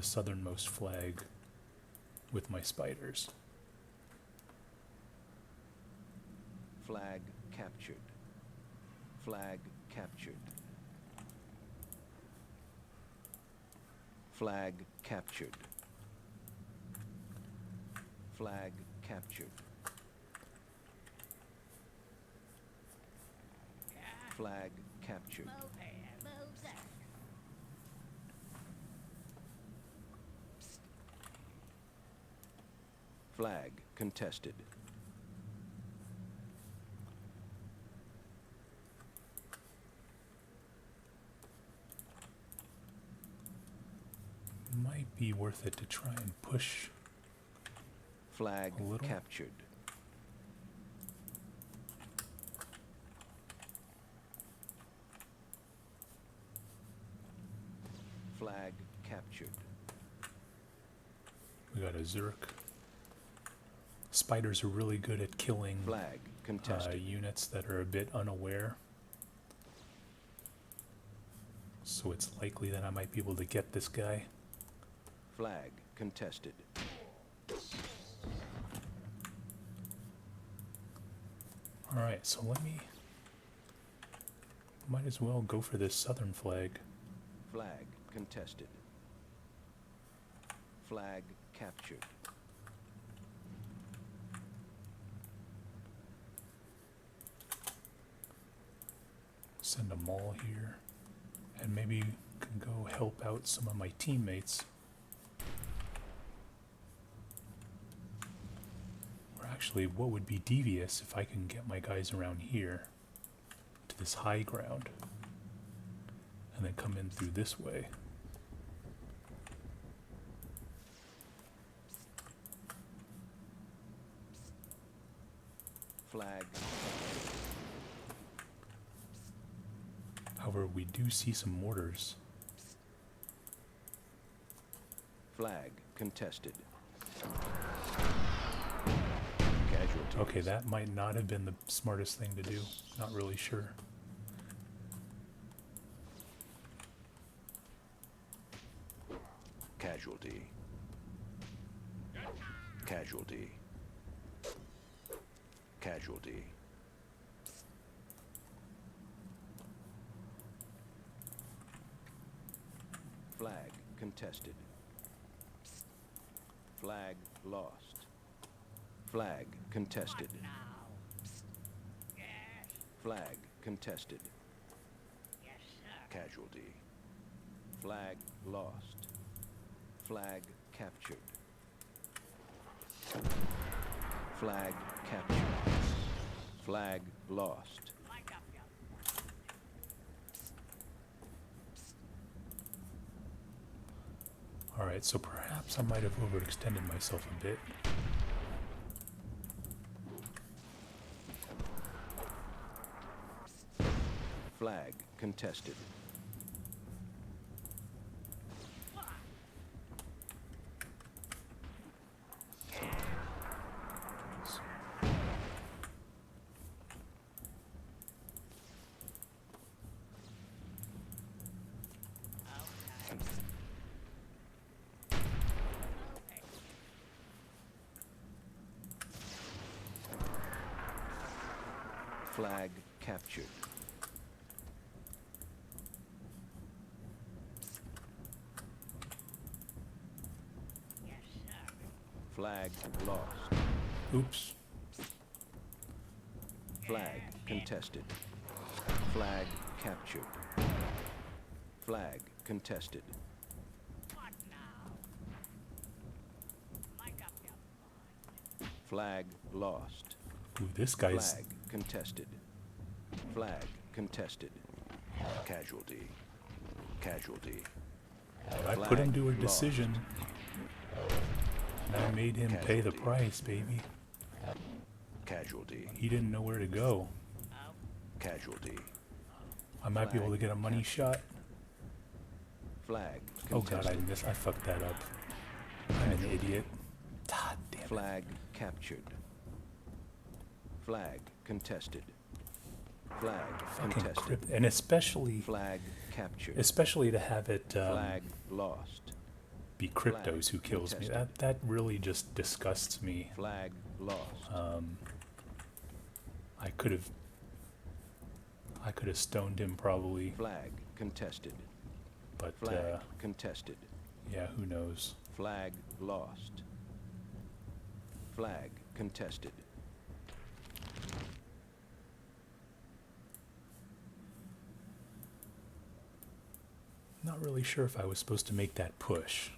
southernmost flag with my spiders. Flag captured. Flag captured. Flag captured. Flag captured. Flag captured. Flag contested. Might be worth it to try and push Flag a little. captured. Flag captured. We got a Zurich. Spiders are really good at killing Flag contested. units that are a bit unaware. So it's likely that I might be able to get this guy. Flag contested. Alright, so might as well go for this southern flag. Flag contested. Flag captured. Send a mall here. And maybe can go help out some of my teammates. Or actually, what would be devious if I can get my guys around here to this high ground and then come in through this way. Flag. However, we do see some mortars. Flag contested. Casualties. Okay, that might not have been the smartest thing to do. Not really sure. Casualty. Casualty. Casualty. Flag contested. Flag lost. Flag contested. Flag contested. Casualty. Flag lost. Flag captured. Flag captured. Flag lost. Alright, so perhaps I might have overextended myself a bit. Flag contested. Flag captured. Flag lost. Oops. Flag contested. Flag captured. Flag contested. Flag lost. Ooh, this guy's... Flag contested. Flag contested. Casualty. Casualty. I put him to a Flag decision. And I made him pay the Casualty. price, baby. Casualty. He didn't know where to go. Casualty. I might be able to get a money shot. Flag Oh god, contested. I fucked that up. I'm an idiot. God damn it. Flag captured. Flag contested. Flag Fucking contested. crypt. And especially Flag captured. to have it Flag lost. be cryptos who kills me. contested. That really just disgusts me. Flag lost. I could have stoned him probably, Flag contested. but Flag contested. yeah, who knows. Flag lost. Flag contested. Not really sure if I was supposed to make that push.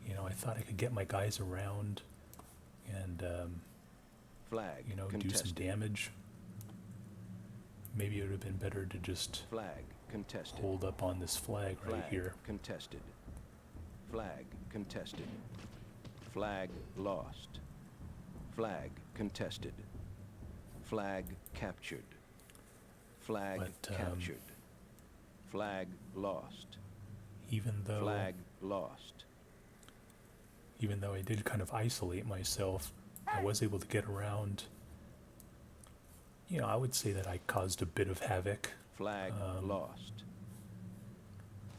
You know, I thought I could get my guys around and Flag you know, do contested. some damage. Maybe it would have been better to just Flag contested. hold up on this flag right Flag here. contested. Flag contested. Flag lost. Flag contested. Flag captured. Flag But, captured. Flag lost. Even though Flag lost. I did kind of isolate myself, I was able to get around. You know, I would say that I caused a bit of havoc. Flag lost.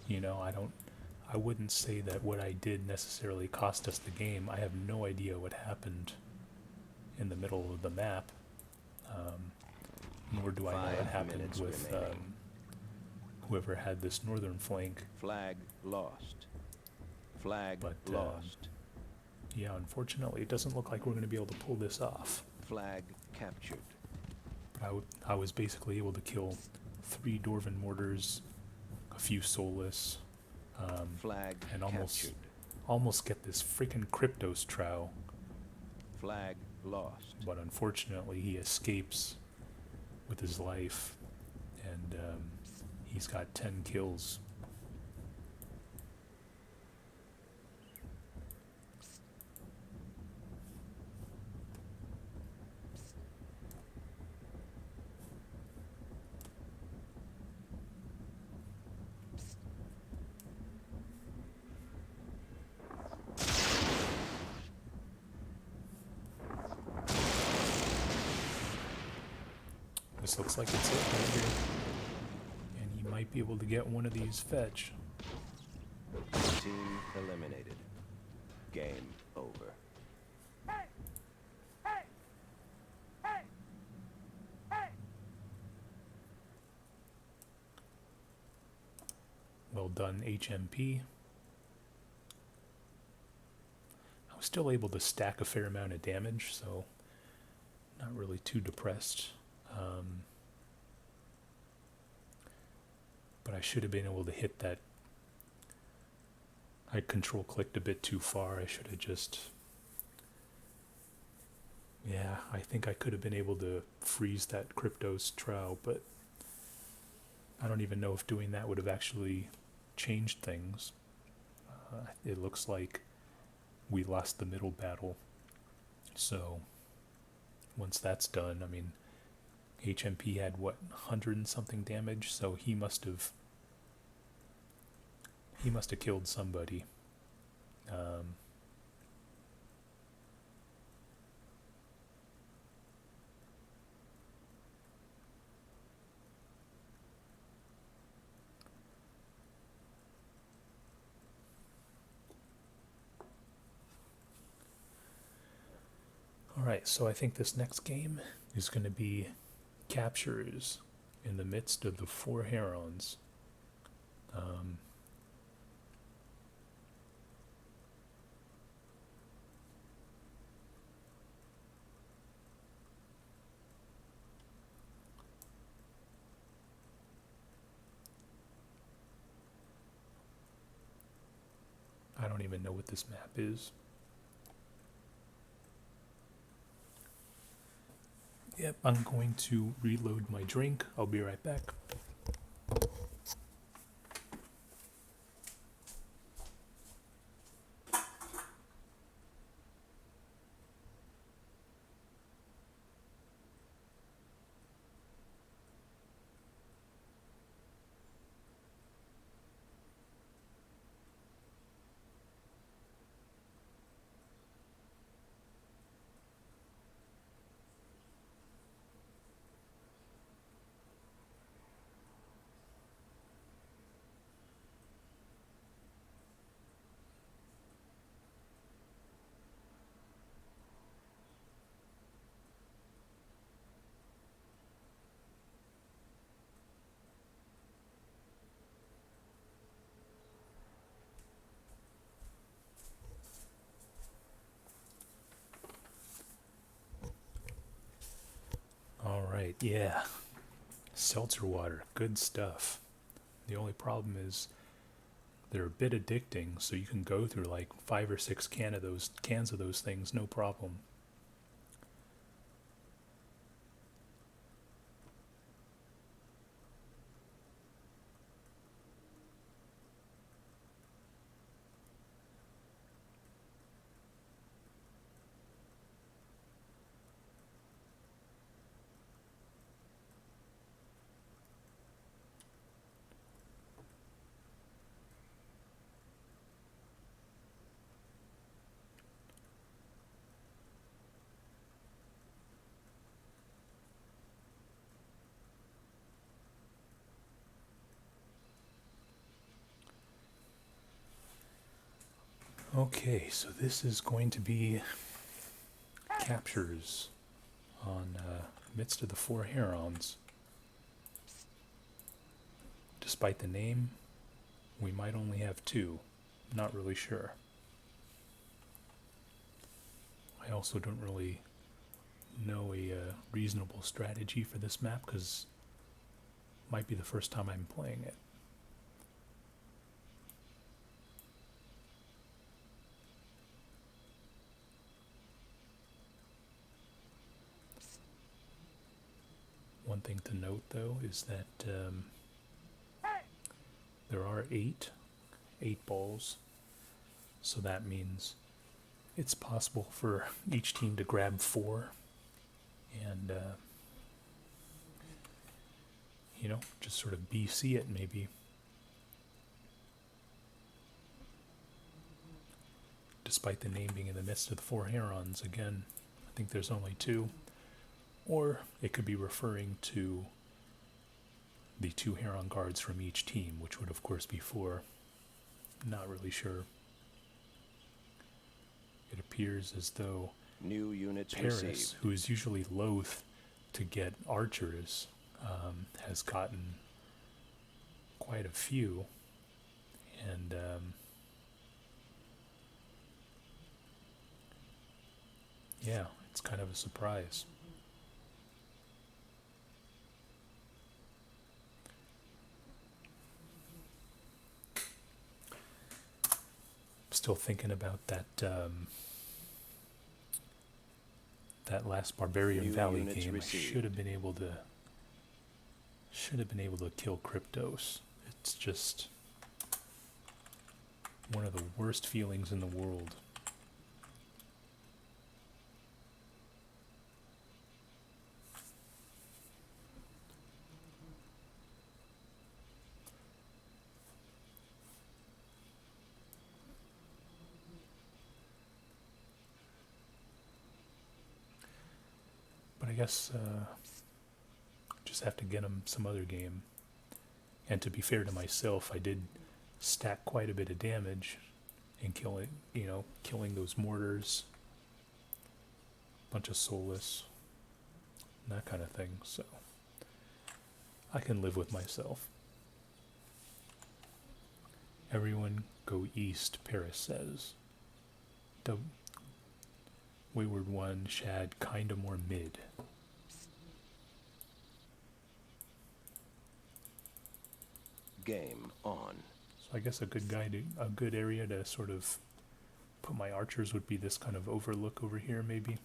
You know, I wouldn't say that what I did necessarily cost us the game. I have no idea what happened in the middle of the map. Nor do I know what 5 happened minutes with remaining. whoever had this northern flank. Flag lost. Flag But, lost. Yeah, unfortunately, it doesn't look like we're going to be able to pull this off. Flag captured. But I was basically able to kill 3 Dwarven mortars, a few soulless, Flag and captured. almost get this freaking Cryptos Trow. Flag lost. But unfortunately, he escapes with his life, and he's got 10 kills. This looks like it's it right here. And he might be able to get one of these fetch. Team eliminated. Game over. Well done, HMP. I was still able to stack a fair amount of damage, so not really too depressed. But I should have been able to hit that. I control clicked a bit too far. I should have just... Yeah, I think I could have been able to freeze that Cryptos Trow, but I don't even know if doing that would have actually changed things. It looks like we lost the middle battle. So once that's done, I mean, HMP had what, 100 and something damage, so he must have killed somebody. Alright, so I think this next game is going to be captures in the midst of the 4 Herons. I don't even know what this map is. Yep, I'm going to reload my drink. I'll be right back. All right, yeah. Seltzer water, good stuff. The only problem is they're a bit addicting, so you can go through like 5 or 6 cans of those things, no problem. Okay, so this is going to be captures on midst of the 4 Herons. Despite the name, we might only have 2. Not really sure. I also don't really know a reasonable strategy for this map because it might be the first time I'm playing it. One thing to note though is that there are 8 balls, so that means it's possible for each team to grab 4 and you know, just sort of BC it maybe. Despite the name being in the midst of the 4 Herons, again, I think there's only 2. Or it could be referring to the 2 Heron guards from each team, which would of course be 4. Not really sure. It appears as though New units Terries, received. who is usually loath to get archers, has gotten quite a few. And yeah, it's kind of a surprise. Still thinking about that that last Barbarian New Valley units game. received. I should have been able to kill Kryptos. It's just one of the worst feelings in the world. But I guess just have to get him some other game. And to be fair to myself, I did stack quite a bit of damage and killing those mortars, bunch of soulless, and that kind of thing. So I can live with myself. Everyone go east, Paris says. The Wayward One, Shad, kinda more mid. Game on. So I guess a good area to sort of put my archers would be this kind of overlook over here, maybe.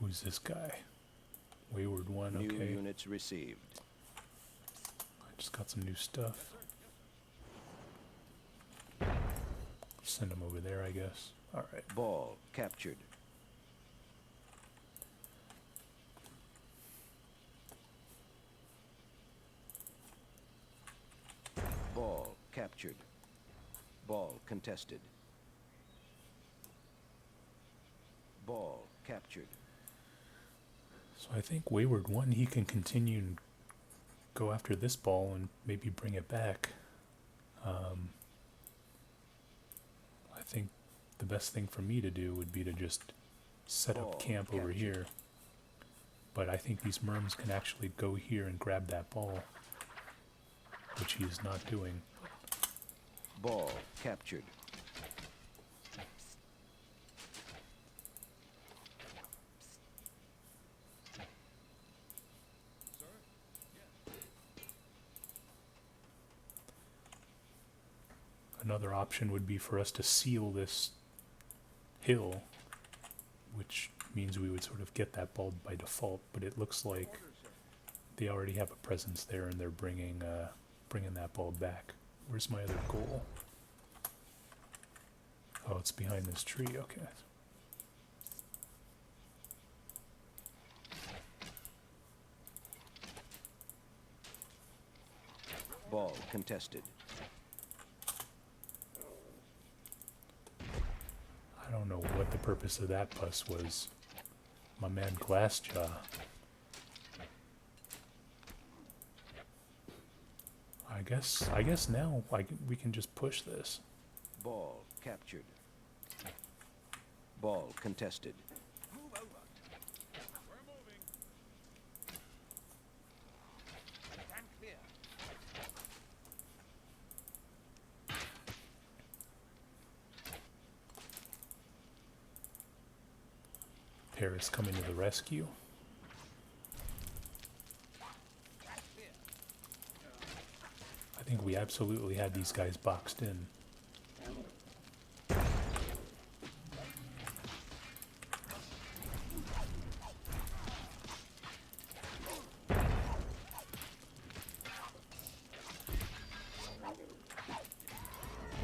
Who's this guy? Wayward one, New okay. units received. I just got some new stuff. Send him over there, I guess. Alright. Ball captured. Ball captured. Ball contested. Ball captured. So I think Wayward one, he can continue and go after this ball and maybe bring it back. I think the best thing for me to do would be to just set up camp over here. But I think these merms can actually go here and grab that ball, which he is not doing. Ball captured. Another option would be for us to seal this hill, which means we would sort of get that ball by default, but it looks like they already have a presence there and they're bringing that ball back. Where's my other goal? Oh, it's behind this tree, okay. Ball contested. I don't know what the purpose of that bus was. My man Glassjaw. I guess now we can just push this. Ball captured. Ball contested. Move over. We're moving. Stand clear. Terries coming to the rescue. Stand clear. I think we absolutely had these guys boxed in.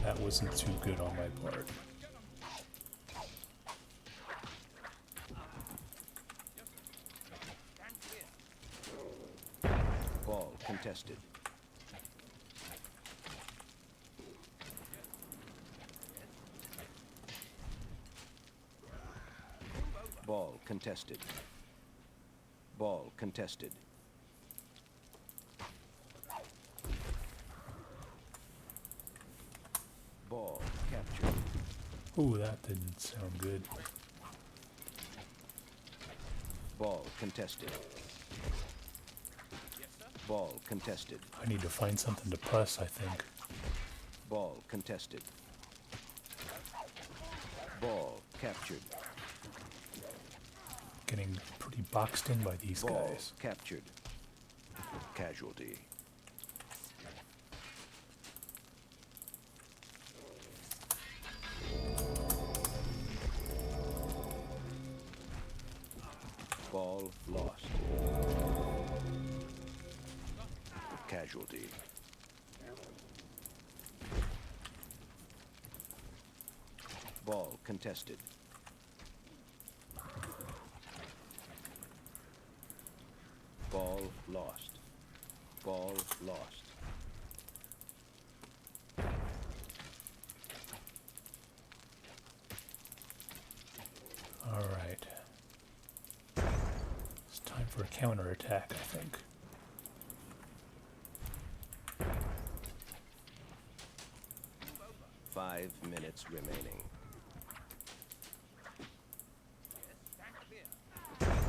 That wasn't too good on my part. Stand clear. Ball contested. Ball contested. Ball contested. Ball captured. Ooh, that didn't sound good. Ball contested. Yes, sir. Ball contested. I need to find something to puss, I think. Ball contested. Ball captured. Getting pretty boxed in by these Ball guys. captured. Casualty. Ball lost. Casualty. Ball contested. Ball lost. Ball lost. Alright. It's time for a counterattack, I think. Move over. 5 minutes remaining. Yes, stand clear. Stand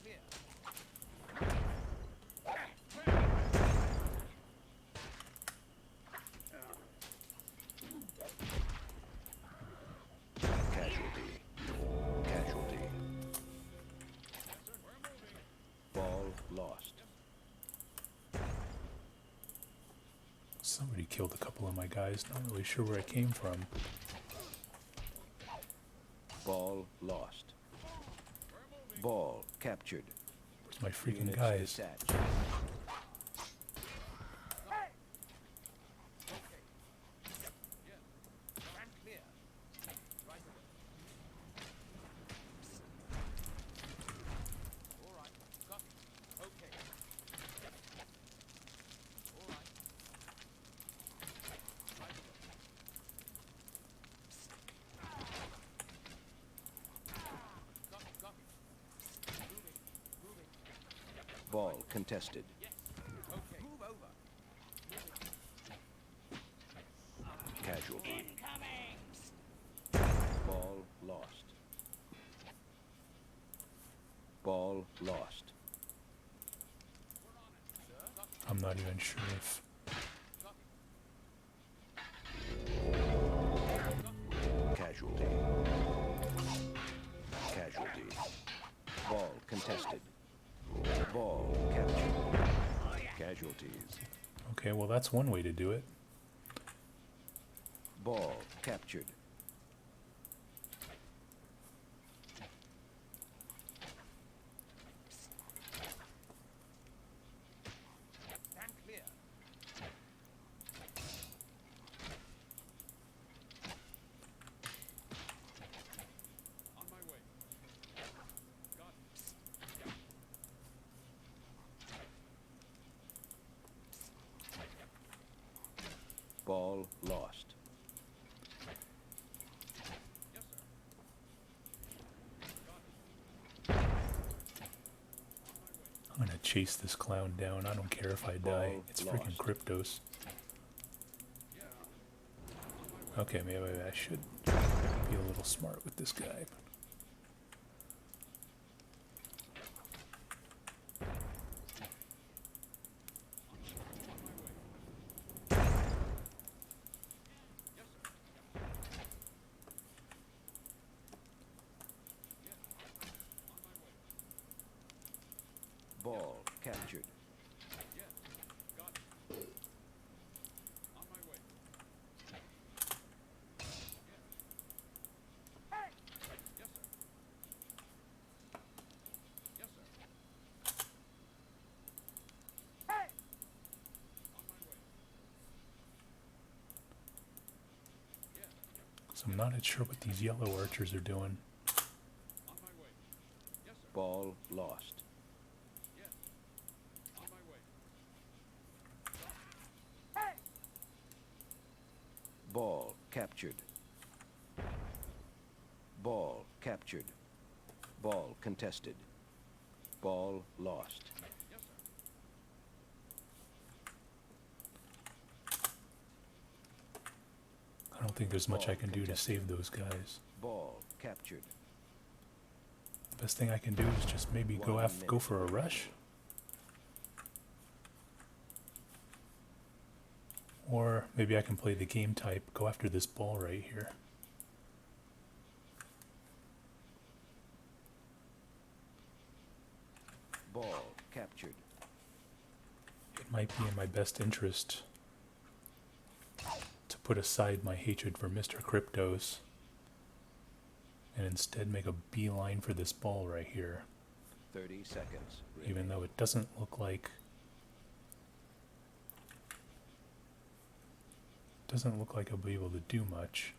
clear. Casualty. Casualty. We're moving. Ball lost. Somebody killed a couple of my guys. Not really sure where it came from. Ball lost. Ball captured. Where's my freaking Units guys? detached. Stand clear. Right away. All right. Got it. Okay. All right. Right away. Got it. Moving. Moving. Ball contested. Yes. Okay. Move over. Casualty. Ball lost. Ball lost. I'm not even sure if... Casualty. Casualty. Ball contested. Ball captured. Casualties. Okay, well that's one way to do it. Ball captured. Stand clear. On my way. Got it. Ball lost. Yes, sir. I'm gonna chase this clown down. I don't care if I die. Ball It's freaking lost. Kryptos. Okay, maybe I should be a little smart with this guy. Ball captured. Yes. Got it. On my way. Yes, sir. Yes, sir. On my way. Yes. So I'm not sure what these yellow archers are doing. On my way. Yes, sir. Ball lost. Yes. On my way. Ball captured. Ball captured. Ball contested. Ball lost. Yes, sir. I don't think there's much I can do to save those guys. Ball captured. Best thing I can do is just maybe go for a rush. Or maybe I can play the game type, go after this ball right here. Ball captured. It might be in my best interest to put aside my hatred for Mr. Kryptos and instead make a beeline for this ball right here. 30 seconds. Even though it doesn't look like I'll be able to do much.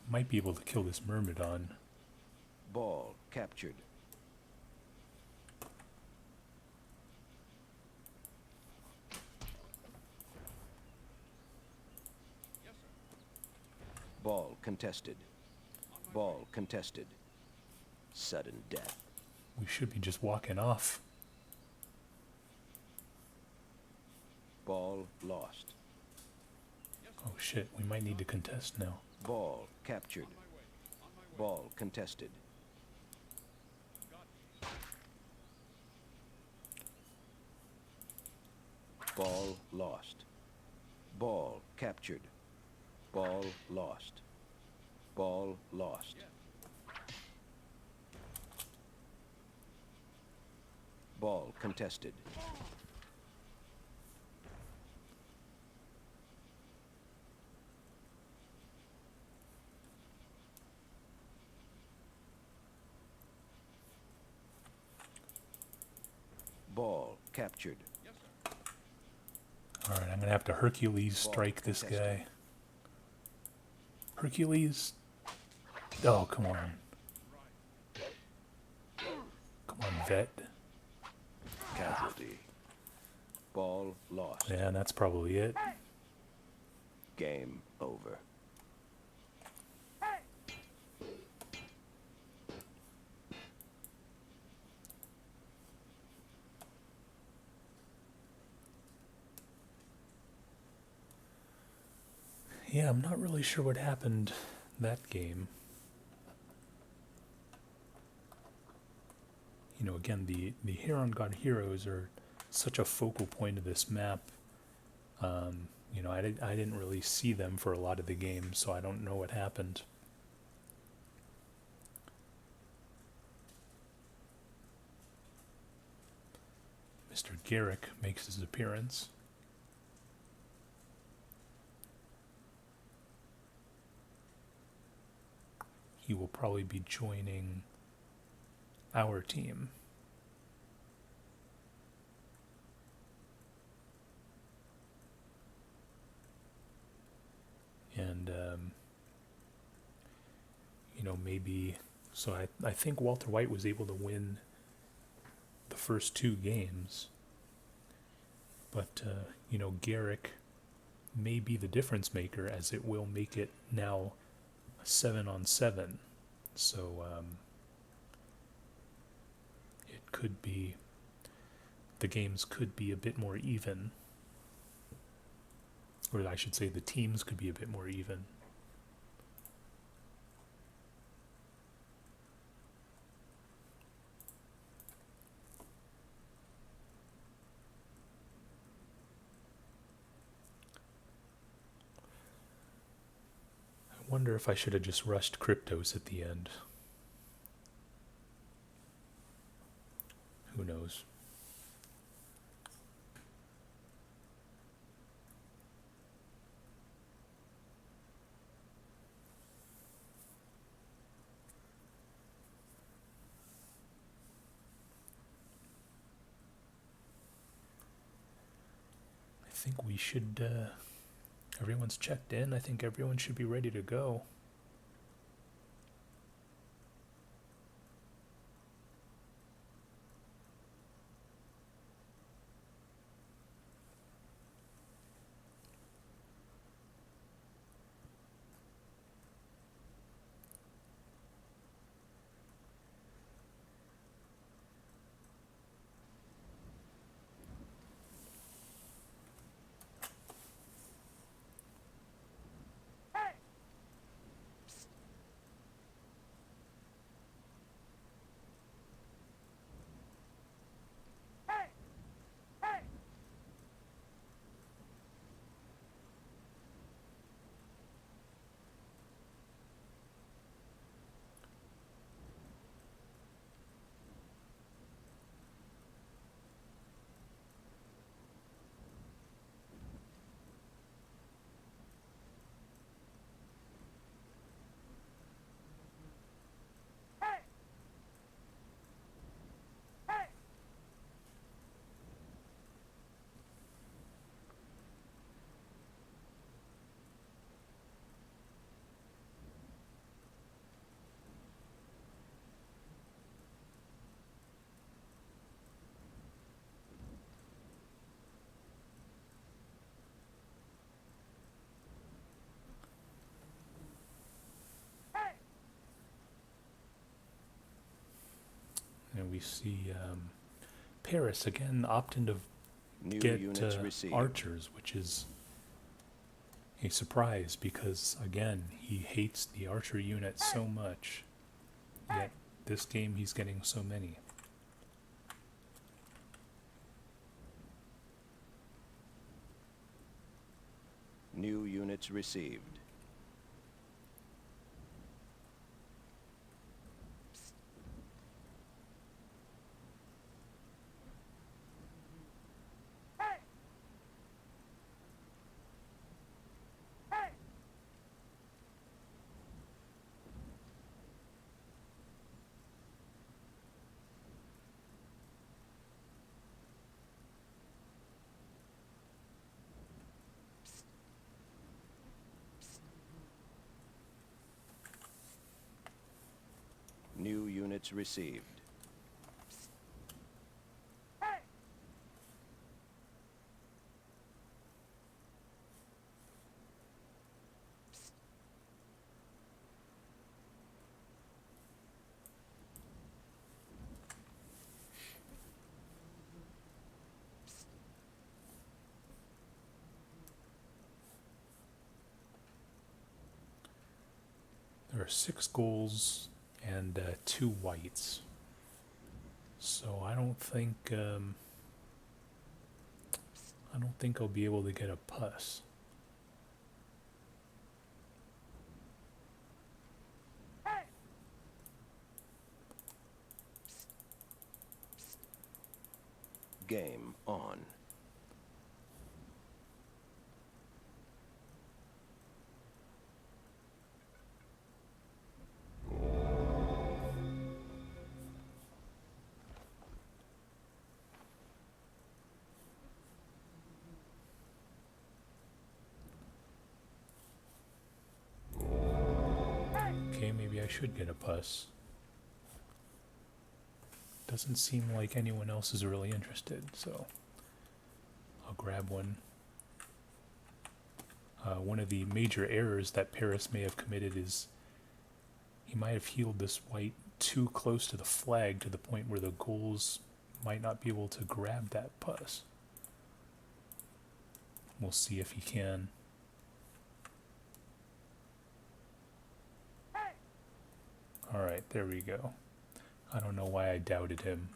Might be able to kill this Myrmidon. Ball captured. Yes, sir. Ball contested. Ball contested. Sudden death. We should be just walking off. Ball lost. Oh shit, we might need to contest now. Ball captured. On my way. On my way. Ball contested. Got it. Ball lost. Ball captured. Ball lost. Ball lost. Yes. Ball contested. Ball captured. Yes, sir. All right, I'm gonna have to Hercules strike this contested. guy. Hercules. Oh, come on. Right. Come on, vet. Casualty. Ball lost. Yeah, that's probably it. Game over. Yeah, I'm not really sure what happened that game. You know, again, the Heron God heroes are such a focal point of this map. You know, I didn't really see them for a lot of the game, so I don't know what happened. Mr. Garrick makes his appearance. He will probably be joining our team. And, you know, maybe... So I think Walter White was able to win the first 2 games. But, you know, Garrick may be the difference maker, as it will make it now a 7-on-7. So, it could be... The games could be a bit more even. Or I should say the teams could be a bit more even. I wonder if I should have just rushed Cryptos at the end. Who knows? I think we should, everyone's checked in. I think everyone should be ready to go. And we see Paris again opting to New get units received. archers, which is a surprise because, again, he hates the archer unit so much. Yet this game he's getting so many. New units received. units received. There are 6 goals and 2 whites. So I don't think I'll be able to get a pus. Game on. Okay, maybe I should get a pus. Doesn't seem like anyone else is really interested, so I'll grab one. One of the major errors that Paris may have committed is he might have healed this white too close to the flag to the point where the goals might not be able to grab that pus. We'll see if he can. Alright, there we go. I don't know why I doubted him.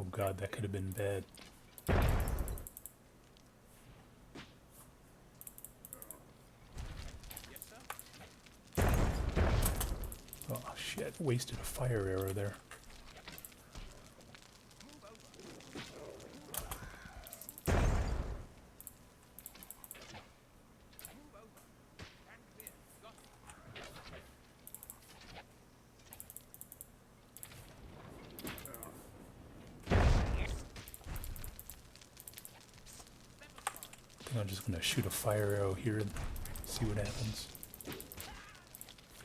Oh god, that could have been bad. Oh shit, wasted a fire arrow there. I'm just going to shoot a fire arrow here and see what happens.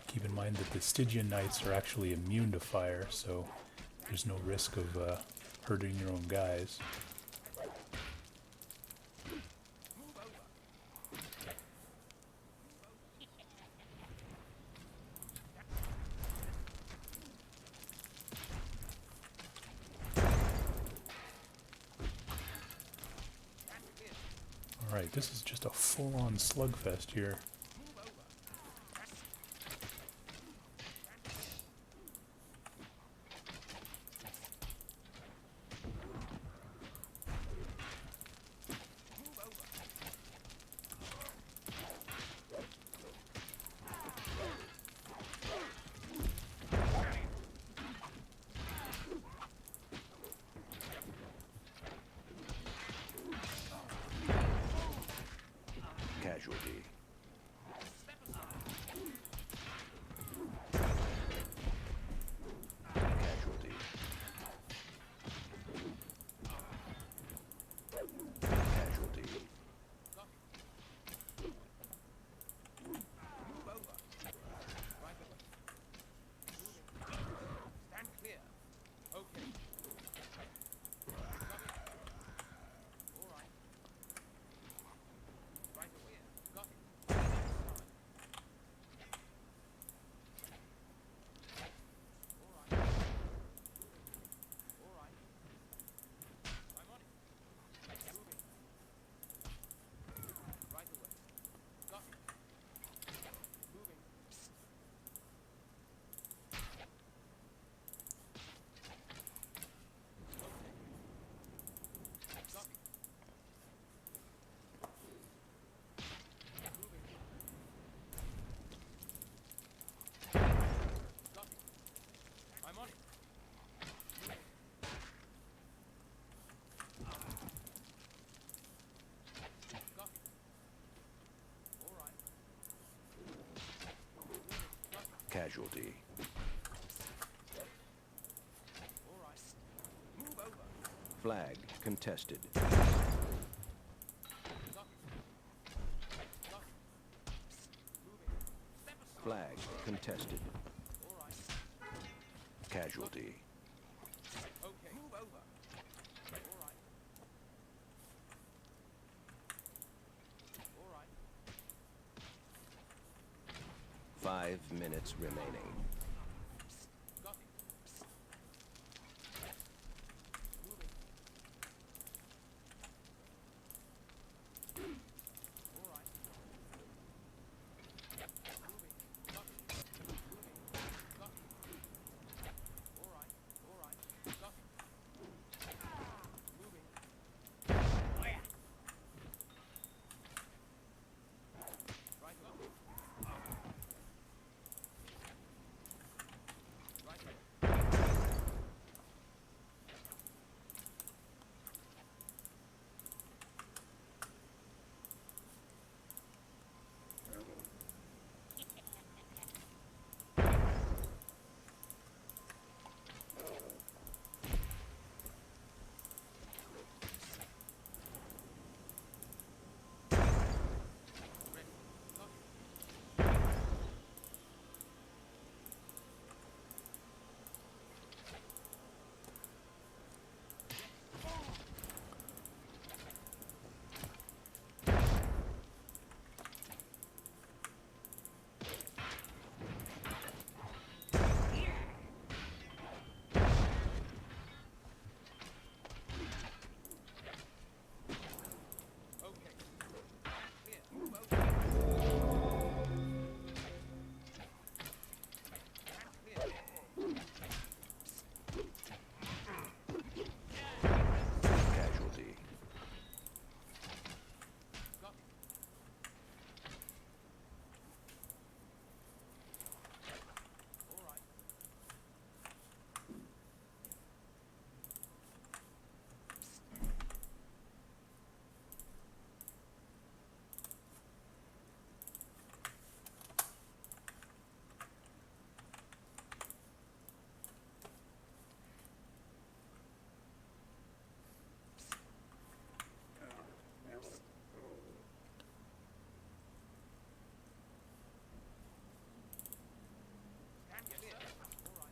Keep in mind that the Stygian Knights are actually immune to fire, so there's no risk of hurting your own guys. Alright, this is just a full-on slugfest here. Casualty. Casualty. All right. Move over. Flag contested. Got it. Got it. Moving. Step aside. Flag contested. All right. Casualty. Okay. Move over. All right. All right. 5 minutes remaining. Got it. Moving. All right. Moving. Got it. Moving. Got it. All right. All right. Got it. Moving. Right up. Right up. Ready. Got it. Okay. Clear. Move over. Clear. Casualty. Got it. All right. Yes, sir. All right.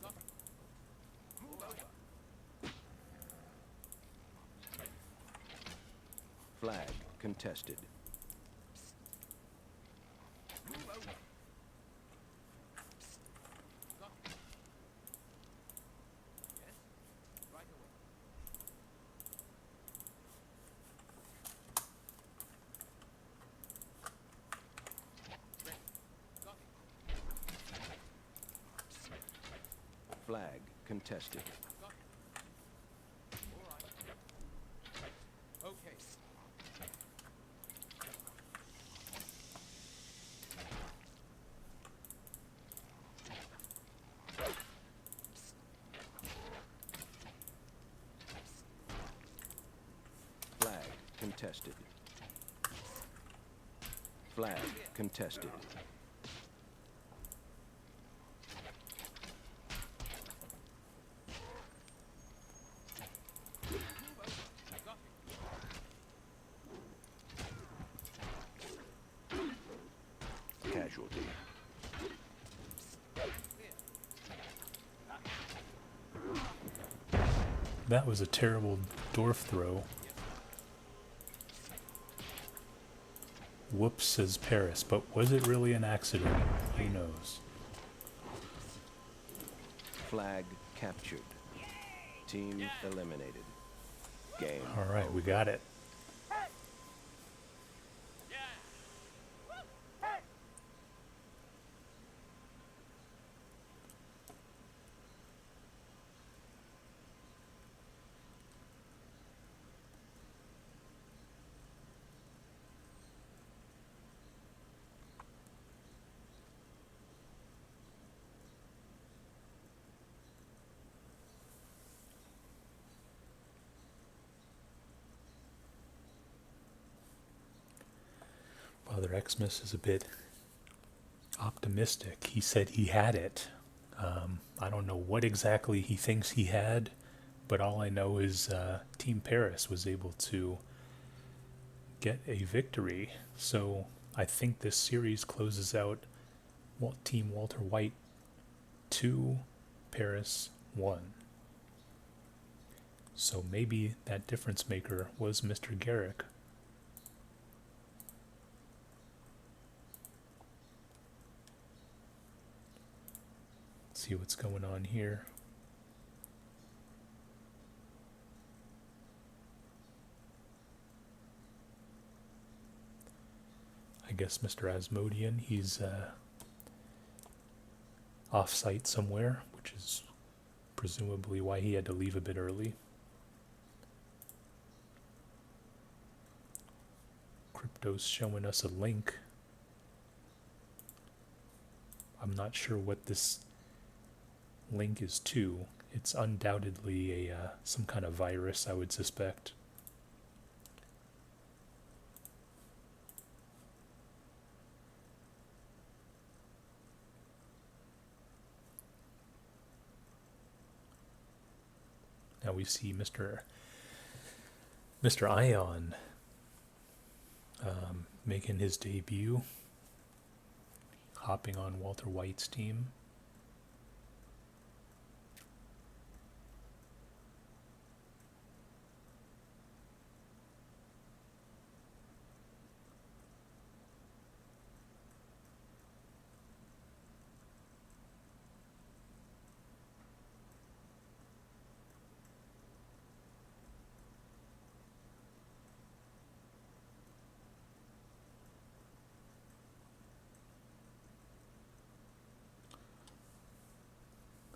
Got it. Move over. Flag contested. Move over. Got it. Yes. Right away. Ready. Got it. Flag contested. Got it. All right. Okay. Flag contested. Flag contested. Move over. Got it. Casualty. Clear. That was a terrible dwarf throw. Whoops, says Paris, but was it really an accident? Who knows? Flag captured. Team eliminated. Game. Alright, we got it. Father Xmas is a bit optimistic. He said he had it. I don't know what exactly he thinks he had, but all I know is Team Paris was able to get a victory. So I think this series closes out Team Walter White 2, Paris 1. So maybe that difference maker was Mr. Garrick. See what's going on here. I guess Mr. Asmodean, he's off-site somewhere, which is presumably why he had to leave a bit early. Crypto's showing us a link. I'm not sure what this link is to. It's undoubtedly a some kind of virus, I would suspect. Now we see Mr. Ion making his debut, hopping on Walter White's team.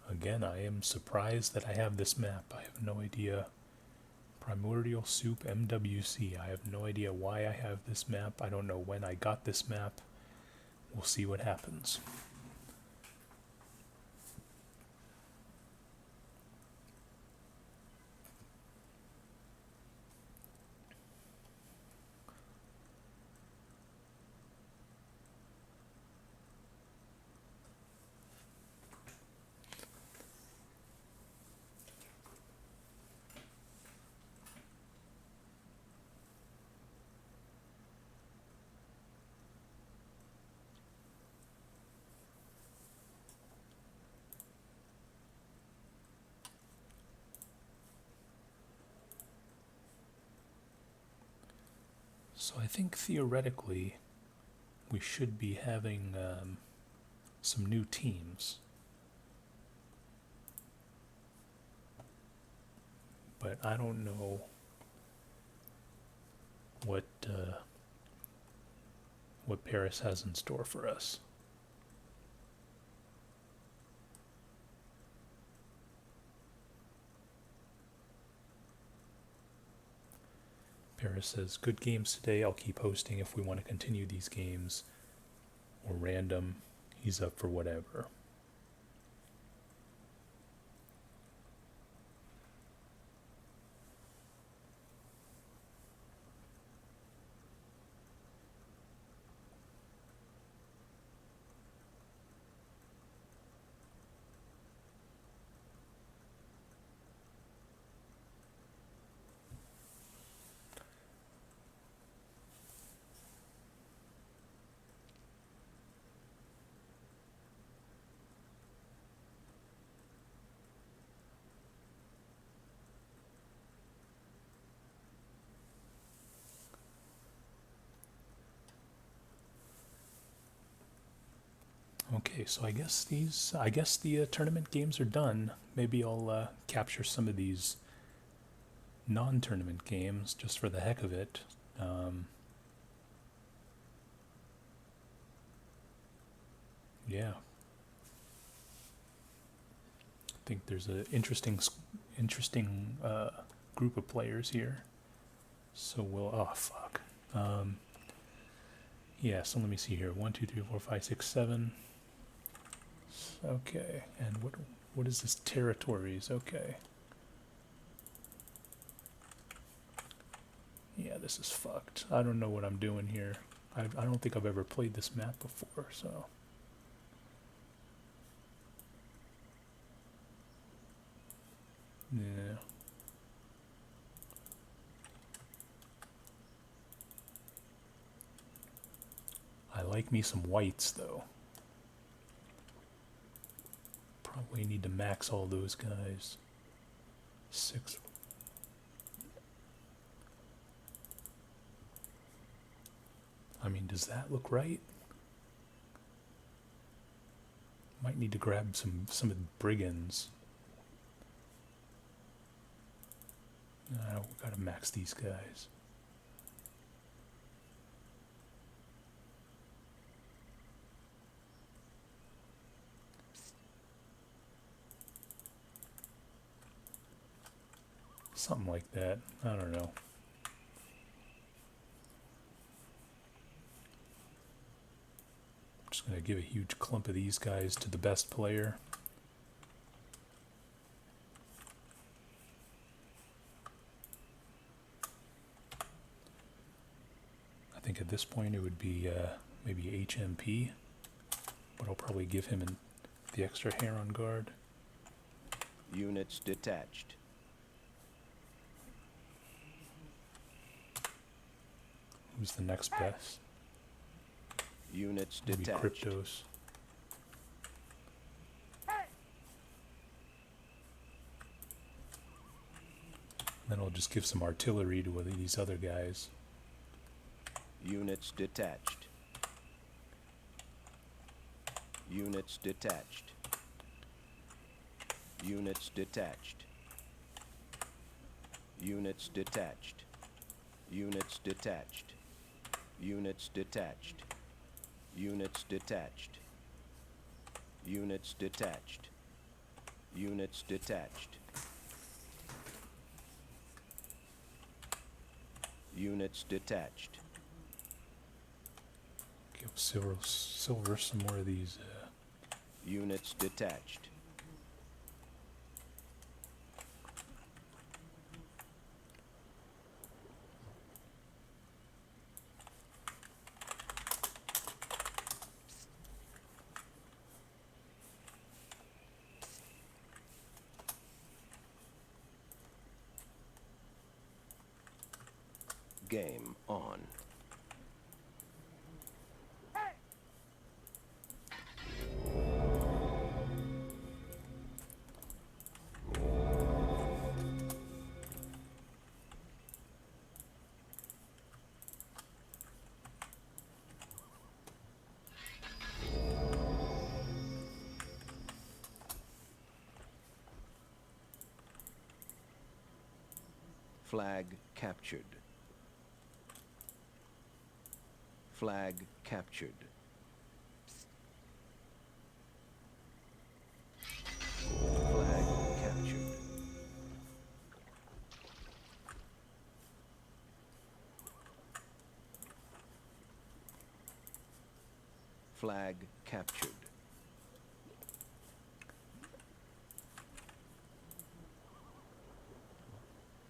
Again, I am surprised that I have this map. I have no idea. Primordial Soup MWC. I have no idea why I have this map. I don't know when I got this map. We'll see what happens. So I think theoretically we should be having some new teams. But I don't know what Paris has in store for us. Paris says, good games today. I'll keep hosting if we want to continue these games. Or random. He's up for whatever. Okay, so I guess the tournament games are done. Maybe I'll capture some of these non-tournament games just for the heck of it. Yeah, I think there's an interesting group of players here. So we'll. Oh fuck. Yeah. So let me see here. 1, 2, 3, 4, 5, 6, 7. Okay, and what is this? Territories, okay. Yeah, this is fucked. I don't know what I'm doing here. I don't think I've ever played this map before, so Yeah. I like me some whites, though. Probably need to max all those guys. 6. I mean, does that look right? Might need to grab some of the brigands. No, gotta max these guys. Something like that. I don't know. I'm just gonna give a huge clump of these guys to the best player. I think at this point it would be maybe HMP, but I'll probably give him the extra Heron guard. Units detached. Who's the next best? Units Maybe detached. Cryptos. Then I'll just give some artillery to one of these other guys. Units detached. Units detached. Units detached. Units detached. Units detached. Units detached. Units detached. Units detached. Units detached. Units detached. Give silver some more of these. Units detached. Game on. Flag captured. Flag captured. Flag captured. Flag captured.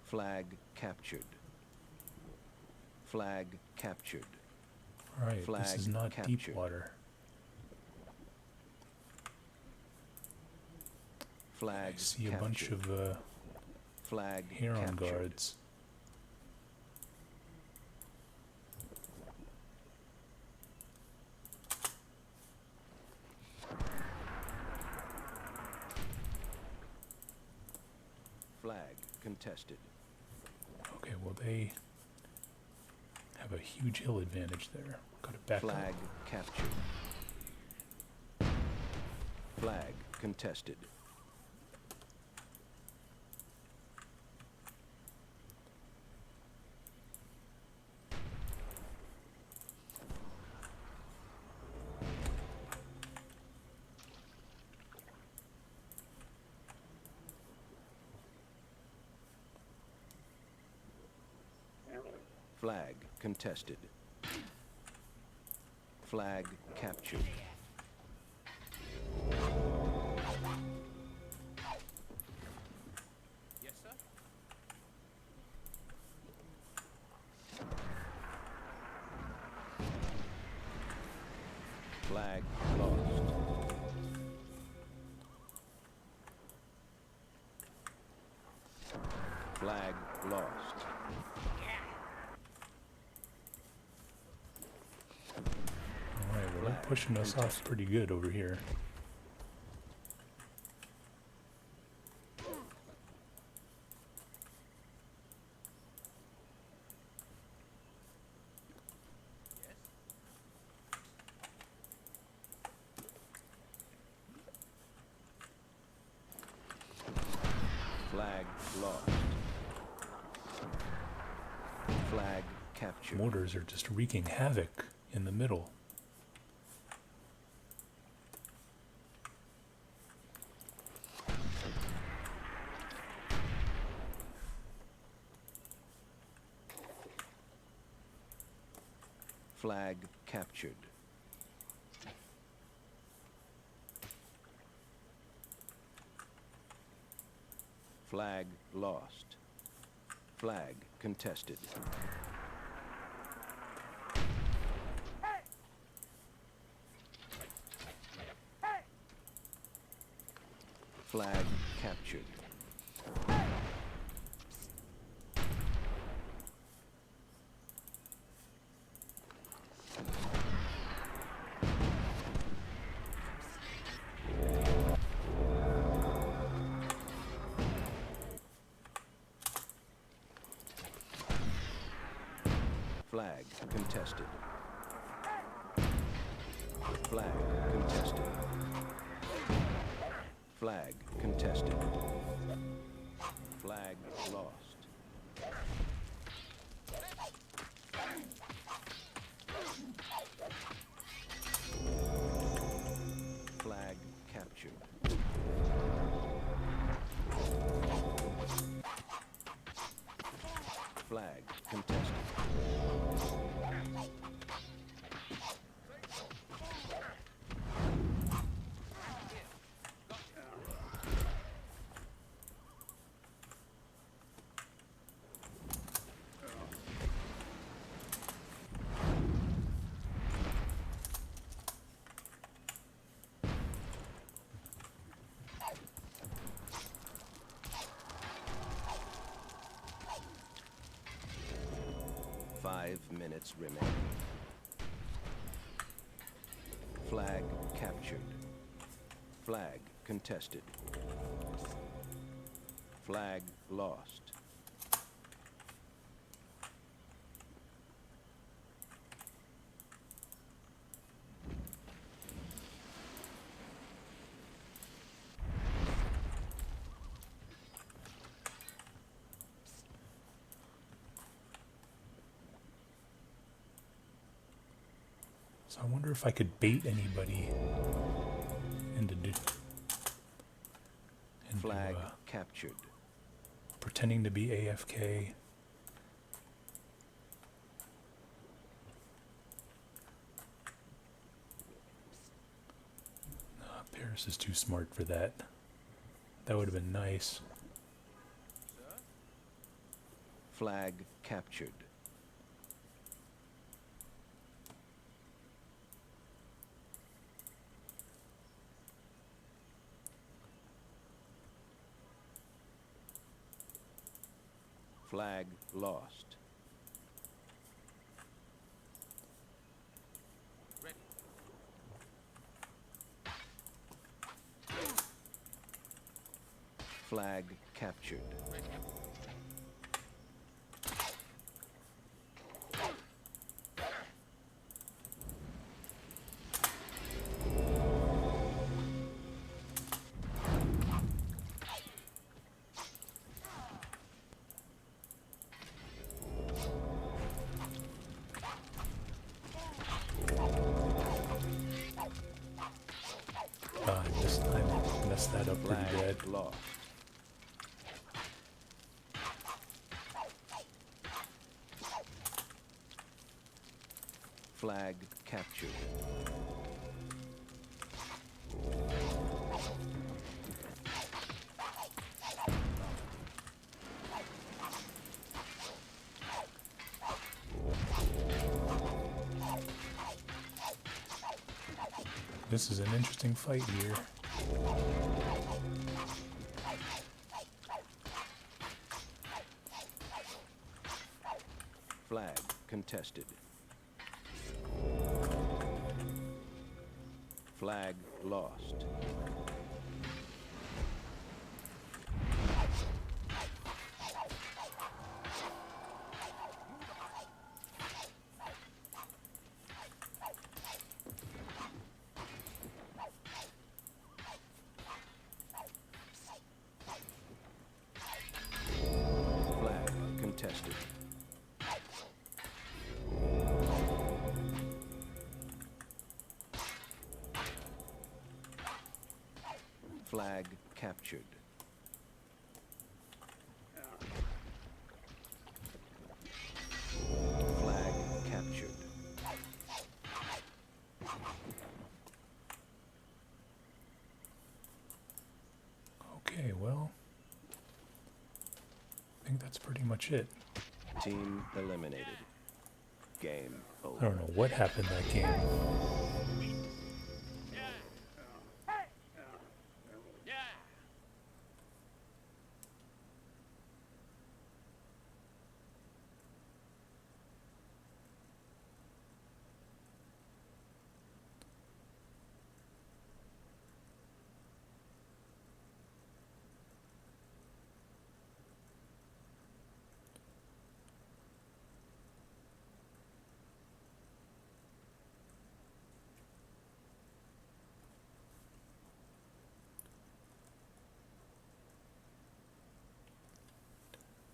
Flag captured. Flag captured. Alright, this Flag is not deep captured. water. I Flag see a captured. bunch of Flag Heron captured. guards. Flag contested. Okay, well they have a huge hill advantage there. Gotta back Flag up. captured. Flag contested. Flag contested. Flag captured. Yes, sir. Flag lost. pushing us off pretty good over here. Flag lost. Flag captured. Mortars are just wreaking havoc in the middle. Flag captured. Flag lost. Flag contested. Flag captured. Flag contested. Flag contested. Flag contested. Flag lost. Flag captured. Flag contested. 5 minutes remaining. Flag captured. Flag contested. Flag lost. So I wonder if I could bait anybody into Flag captured. pretending to be AFK. Paris is too smart for that. That would have been nice. Flag captured. Flag lost. Ready. Flag captured. Ready. This time I messed that up pretty bad. Flag lost. Flag captured. This is an interesting fight here. Flag contested. Flag lost. Flag contested. Flag captured. Flag captured. Okay, well, I think that's pretty much it. Team eliminated. Game I over. don't know what happened that game.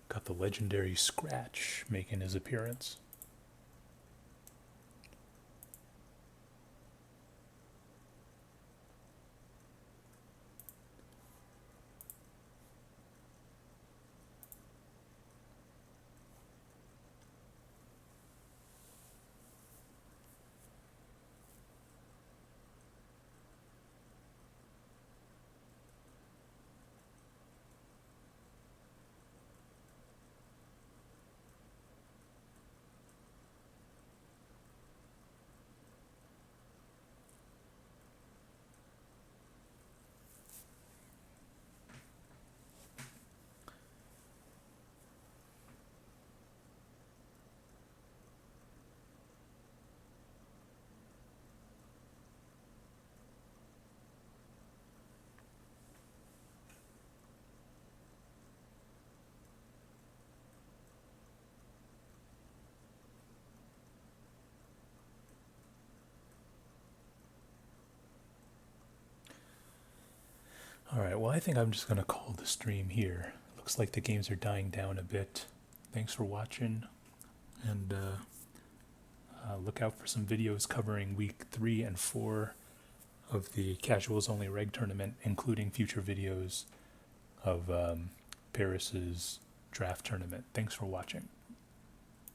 Got the legendary Scratch making his appearance. Alright, well, I think I'm just going to call the stream here. Looks like the games are dying down a bit. Thanks for watching, and look out for some videos covering week 3 and 4 of the Casuals Only Reg tournament, including future videos of Paris's draft tournament. Thanks for watching.